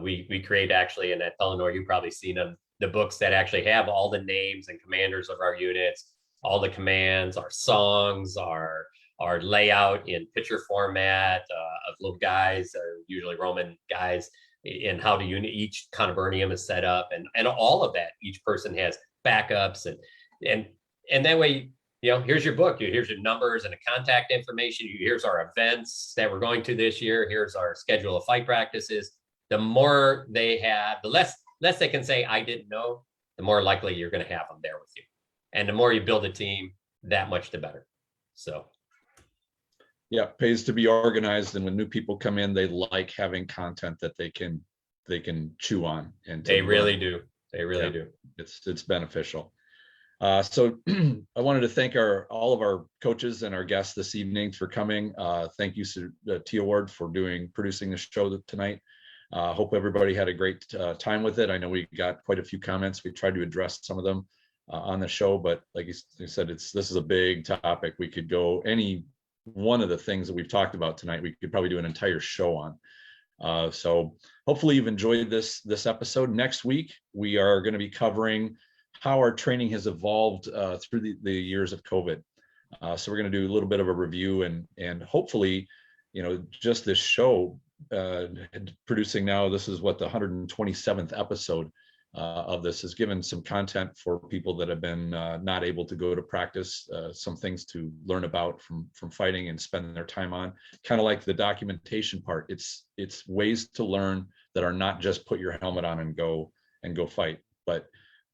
We create, actually, and at Pelinor, you've probably seen them, the books that actually have all the names and commanders of our units, all the commands, our songs, our layout in picture format of little guys, usually Roman guys, and how each conurbanium is set up, and all of that. Each person has backups, and that way, here's your book. Here's your numbers and the contact information. Here's our events that we're going to this year. Here's our schedule of fight practices. The more they have, the less they can say, I didn't know, the more likely you're going to have them there with you. And the more you build a team, that much the better. So. Yeah, it pays to be organized. And when new people come in, they like having content that they can chew on. And they really do. They really do. It's beneficial. So I wanted to thank all of our coaches and our guests this evening for coming. Thank you to T Award for producing the show tonight. Hope everybody had a great time with it. I know we got quite a few comments. We tried to address some of them on the show, but like you said, this is a big topic. We could go any one of the things that we've talked about tonight. We could probably do an entire show on. So hopefully you've enjoyed this episode. Next week, we are going to be covering how our training has evolved through the years of COVID. So we're going to do a little bit of a review, and hopefully, just this show producing now, this is what the 127th episode of this has given some content for people that have been not able to go to practice, some things to learn about from fighting and spend their time on, kind of like the documentation part. It's ways to learn that are not just put your helmet on and go fight, but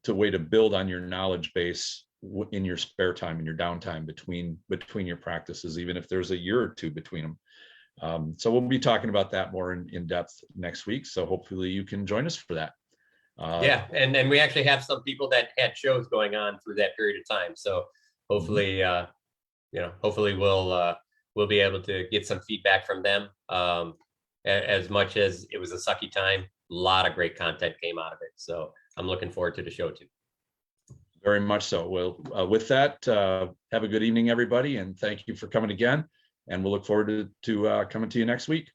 it's a way to build on your knowledge base in your spare time, in your downtime between your practices, even if there's a year or two between them. So we'll be talking about that more in depth next week. So hopefully you can join us for that. Yeah, and then we actually have some people that had shows going on through that period of time. So hopefully, hopefully we'll be able to get some feedback from them. As much as it was a sucky time, a lot of great content came out of it. So I'm looking forward to the show too. Very much so. Well, with that, have a good evening, everybody, and thank you for coming again. And we'll look forward to coming to you next week.